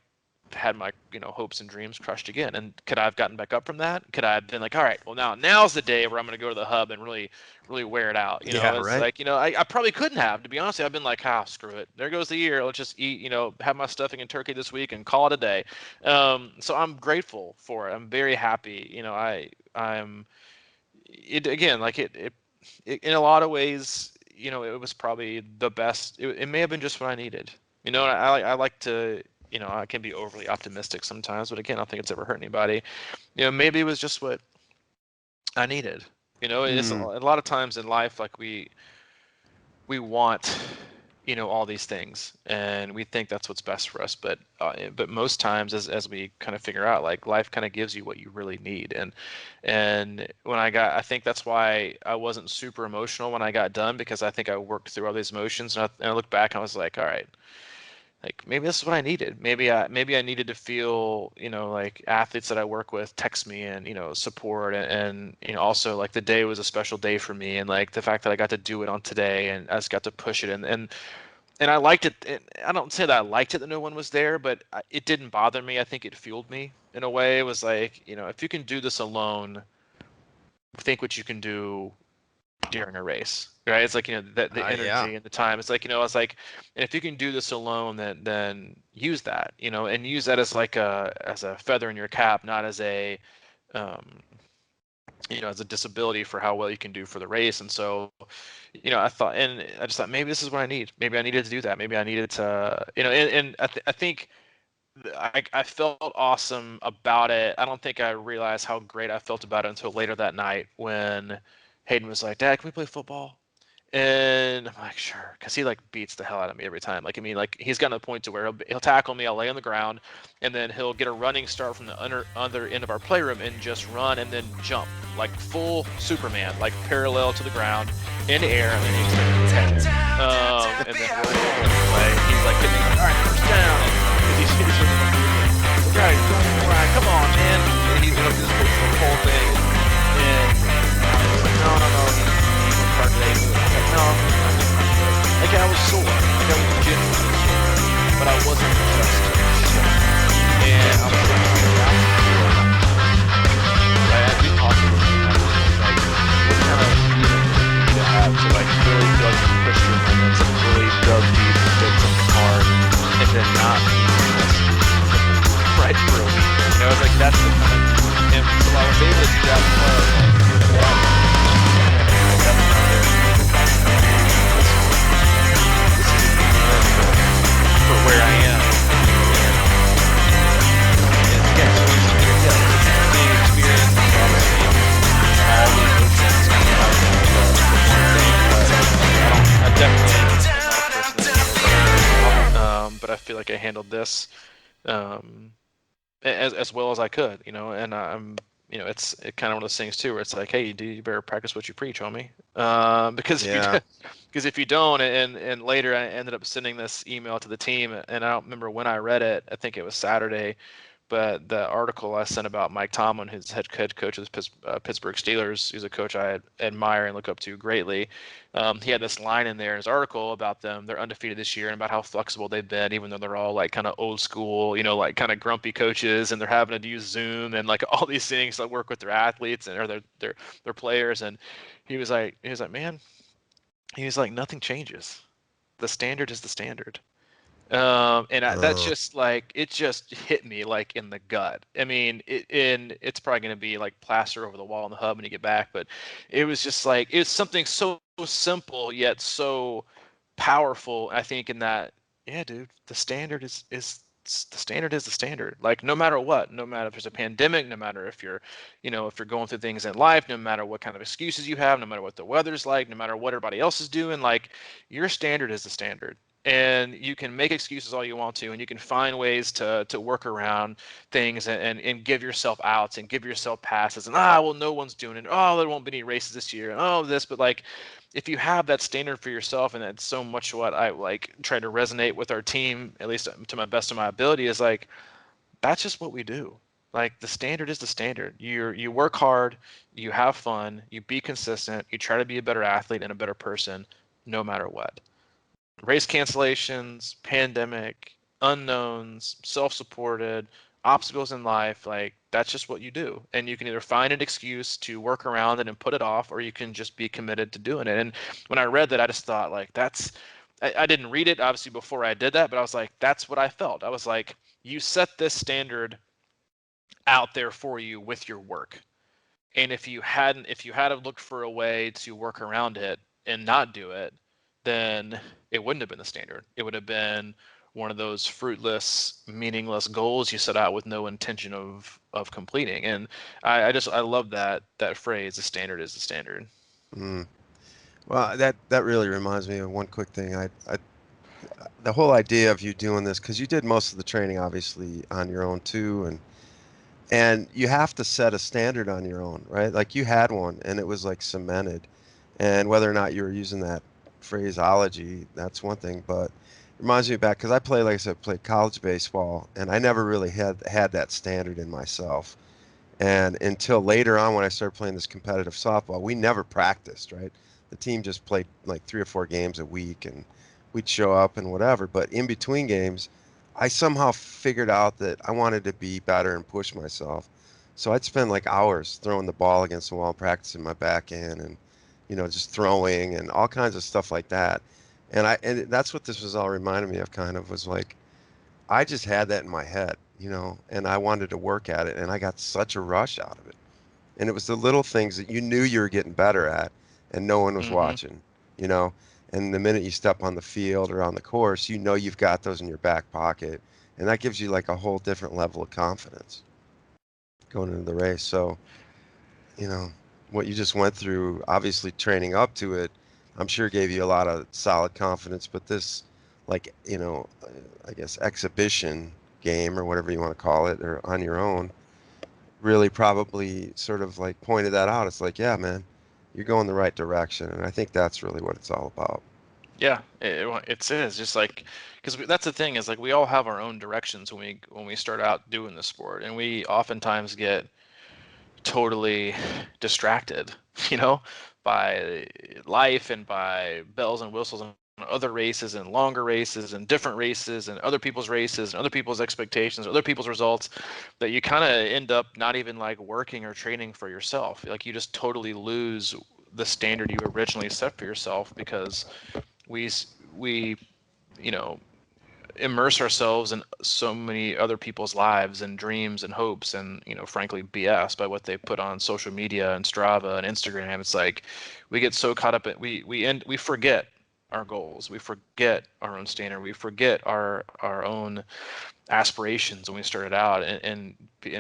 had my hopes and dreams crushed again. And could I have gotten back up from that? Could I have been like, all right, well, now's the day where I'm going to go to the hub and really wear it out? Yeah, It's right. like, I probably couldn't have, to be honest. I've been like, screw it, there goes the year, let's just eat, have my stuffing and turkey this week and call it a day. So I'm grateful for it. I'm very happy. I'm it again, like it in a lot of ways, it was probably the best. It may have been just what I needed. I like to, I can be overly optimistic sometimes, but again, I don't think it's ever hurt anybody. Maybe it was just what I needed. It's a lot of times in life, like we want, all these things, and we think that's what's best for us. But most times, as we kind of figure out, like, life kind of gives you what you really need. And when I think that's why I wasn't super emotional when I got done, because I think I worked through all these emotions, and I look back and I was like, all right, like, maybe this is what I needed. Maybe I needed to feel, like, athletes that I work with text me and, support, and also, like, the day was a special day for me, and like the fact that I got to do it on today, and I just got to push it, and I liked it. I don't say that I liked it that no one was there, but it didn't bother me. I think it fueled me in a way. It was like, if you can do this alone, think what you can do during a race, right? It's like, that the energy Yeah. and the time. It's like, it's like, and if you can do this alone, then use that, and use that as like as a feather in your cap, not as a um, as a disability for how well you can do for the race. And so, I just thought, maybe this is what I need. Maybe I needed to do that. Maybe I needed to, and I think I felt awesome about it. I don't think I realized how great I felt about it until later that night when Hayden was like, Dad, can we play football? And I'm like, sure, because he like beats the hell out of me every time. Like, I mean, like, he's gotten to the point to where he'll tackle me, I'll lay on the ground, and then he'll get a running start from the other end of our playroom and just run and then jump like full Superman, like parallel to the ground in the air, and then he's like, catch it. And then we'll play. He's like getting like, all right, first down, and he's like, all right, come on, man. And he's gonna do this whole thing, and no, like, I was sore, like I was genuinely sore, but I wasn't just sore. And I was like, as we talked about it, like, what kind of feeling do you need to have to like really does push your limits and really does need to fit something hard, and then not right for a week? It's like, that's the kind of, and so I was able to do that well, for where I am. And again, so it's the experience, obviously, all the emotions coming out of the one thing, but I definitely am not a person, but I feel like I handled this as well as I could, and it's kind of one of those things too, where it's like, hey, you better practice what you preach, homie, because if you don't, and later I ended up sending this email to the team, and I don't remember when I read it. I think it was Saturday, but the article I sent about Mike Tomlin, who's head coach of the Pittsburgh Steelers, who's a coach I admire and look up to greatly. He had this line in there in his article about them. They're undefeated this year, and about how flexible they've been, even though they're all like kind of old school, like kind of grumpy coaches, and they're having to use Zoom and like all these things to work with their athletes and or their players. And he was like, man, he was like, nothing changes. The standard is the standard. That's Uh, just like it just hit me like in the gut. I mean, it's probably going to be like plaster over the wall in the hub when you get back, but it was just like it's something so simple yet so powerful. I think in that, yeah, dude, the standard is the standard is the standard. Like no matter what, no matter if there's a pandemic, no matter if you're, if you're going through things in life, no matter what kind of excuses you have, no matter what the weather's like, no matter what everybody else is doing, like your standard is the standard. And you can make excuses all you want to, and you can find ways to work around things and give yourself outs and give yourself passes. And well, no one's doing it. Oh, there won't be any races this year. And this, but like if you have that standard for yourself, and that's so much what I like try to resonate with our team, at least to my best of my ability, is like that's just what we do. Like the standard is the standard. You work hard, you have fun, you be consistent, you try to be a better athlete and a better person, no matter what. Race cancellations, pandemic, unknowns, self-supported, obstacles in life, like that's just what you do. And you can either find an excuse to work around it and put it off, or you can just be committed to doing it. And when I read that, I just thought like I didn't read it obviously before I did that, but I was like, that's what I felt. I was like, you set this standard out there for you with your work. And if you had looked for a way to work around it and not do it, then it wouldn't have been the standard. It would have been one of those fruitless, meaningless goals you set out with no intention of completing. And I love that phrase, the standard is the standard. mm. Well, that really reminds me of one quick thing. The whole idea of you doing this, because you did most of the training obviously on your own too, and you have to set a standard on your own, right? Like you had one, and it was like cemented. And whether or not you were using that phraseology, that's one thing. But it reminds me back because I played, like I said, played college baseball, and I never really had that standard in myself. And until later on, when I started playing this competitive softball, we never practiced, right? The team just played like 3 or 4 games a week, and we'd show up and whatever. But in between games, I somehow figured out that I wanted to be better and push myself. So I'd spend like hours throwing the ball against the wall, practicing my backhand, and just throwing and all kinds of stuff like that. And that's what this was all reminding me of, kind of was like I just had that in my head, and I wanted to work at it, and I got such a rush out of it. And it was the little things that you knew you were getting better at, and no one was Hmm. watching, you know. And the minute you step on the field or on the course, you've got those in your back pocket, and that gives you like a whole different level of confidence going into the race. So, you know, what you just went through, obviously training up to it, I'm sure gave you a lot of solid confidence, but this, like, I guess exhibition game or whatever you want to call it, or on your own, really probably sort of like pointed that out. It's like, yeah, man, you're going the right direction. And I think that's really what it's all about. Yeah, it is just like because that's the thing is like we all have our own directions when we start out doing the sport, and we oftentimes get totally distracted, you know, by life and by bells and whistles and other races and longer races and different races and other people's races and other people's expectations, other people's results, that you kind of end up not even like working or training for yourself. Like you just totally lose the standard you originally set for yourself because we we you know immerse ourselves in so many other people's lives and dreams and hopes and frankly BS by what they put on social media and Strava and Instagram. It's like we get so caught up in we forget our goals, we forget our own standard, we forget our own aspirations when we started out, and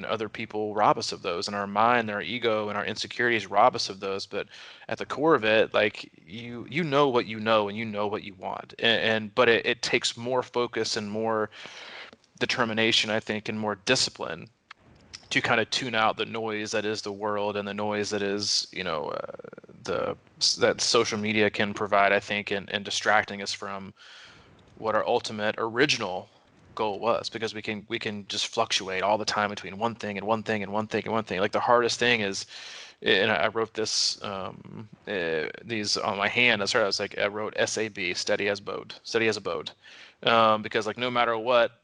other people rob us of those, and our mind, our ego, and our insecurities rob us of those. But at the core of it, like you know what you know, and you know what you want, but it takes more focus and more determination, I think, and more discipline to kind of tune out the noise that is the world and the noise that is the that social media can provide, I think, and distracting us from what our ultimate original goal was, because we can just fluctuate all the time between one thing and one thing and one thing and one thing. Like the hardest thing is, and I wrote this these on my hand. I was like, I wrote SAB, steady as boat, steady as a boat, because like no matter what,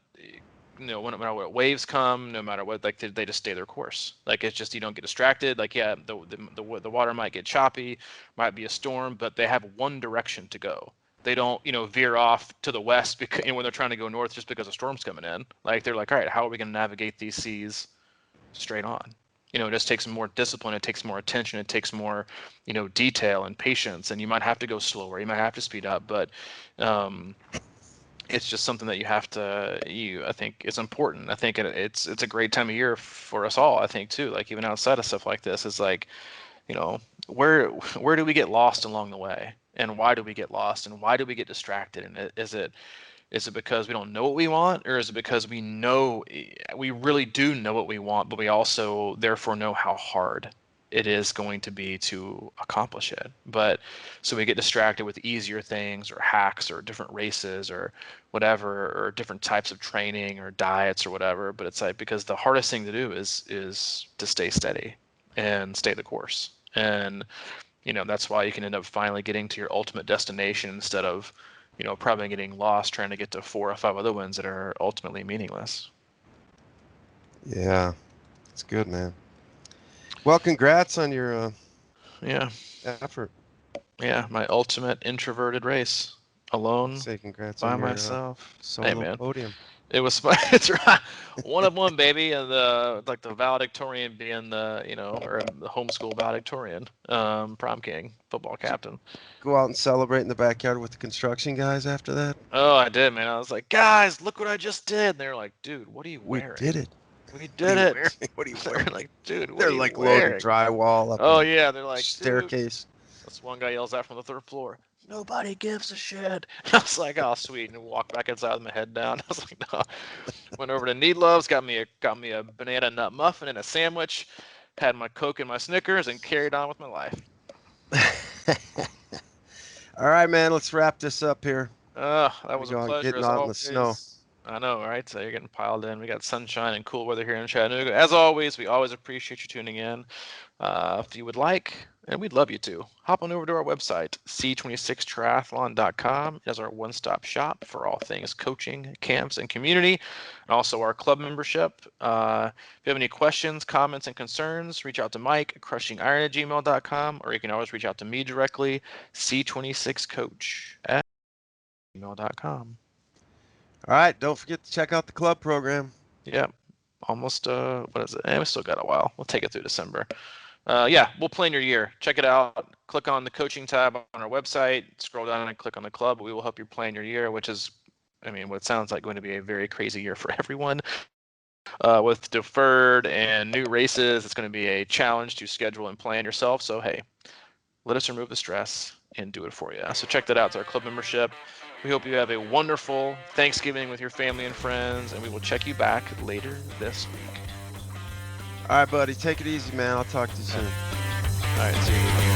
no matter what waves come, no matter what, like they just stay their course. Like it's just you don't get distracted. Like yeah, the water might get choppy, might be a storm, but they have one direction to go. they don't, veer off to the west because when they're trying to go north just because a storm's coming in. Like they're like, all right, how are we going to navigate these seas straight on? It just takes more discipline. It takes more attention. It takes more, detail and patience. And you might have to go slower. You might have to speed up, but it's just something that you have to. I think it's important. I think it's a great time of year for us all. I think too. Like even outside of stuff like this, is like, you know, where do we get lost along the way, and why do we get lost, and why do we get distracted? And is it because we don't know what we want, or is it because we really do know what we want, but we also therefore know how hard it is going to be to accomplish it? But so we get distracted with easier things or hacks or different races or whatever, or different types of training or diets or whatever. But it's like, because the hardest thing to do is to stay steady and stay the course. And that's why you can end up finally getting to your ultimate destination instead of probably getting lost trying to get to 4 or 5 other ones that are ultimately meaningless. Yeah, it's good, man. Well, congrats on your effort. Yeah, my ultimate introverted race, alone, Say congrats by on your myself. solo Hey man, podium. it was fun. It's right. One of one, baby, and the valedictorian being or the homeschool valedictorian, prom king, football captain. Go out and celebrate in the backyard with the construction guys after that? Oh, I did, man. I was like, guys, look what I just did. And they're like, dude, what are you We wearing? did it. We What are did you wearing? it. What are you They're wearing? like, dude, what They're are you like loading wearing? drywall up Oh in yeah, they're the like, dude. staircase. This one guy yells out from the 3rd floor, nobody gives a shit. I was like, oh sweet, and walked back inside with my head down. I was like, no. Went over to Need Loves, got me a banana nut muffin and a sandwich, had my Coke and my Snickers, and carried on with my life. All right, man. Let's wrap this up here. That was a pleasure Getting as out in the snow. always. I know, right? So you're getting piled in. We got sunshine and cool weather here in Chattanooga. As always, we always appreciate you tuning in. If you would like, and we'd love you to, hop on over to our website, c26triathlon.com. It is our one-stop shop for all things coaching, camps, and community, and also our club membership. If you have any questions, comments, and concerns, reach out to Mike, crushingiron@gmail.com, or you can always reach out to me directly, c26coach@gmail.com. All right. Don't forget to check out the club program. Yep. Almost, what is it? We still got a while. We'll take it through December. We'll plan your year. Check it out. Click on the coaching tab on our website, scroll down and click on the club. We will help you plan your year, which is, what sounds like going to be a very crazy year for everyone. With deferred and new races, it's going to be a challenge to schedule and plan yourself. So, hey, let us remove the stress and do it for you. So check that out. It's our club membership. We hope you have a wonderful Thanksgiving with your family and friends, and we will check you back later this week. All right, buddy. Take it easy, man. I'll talk to you soon. All right, see you.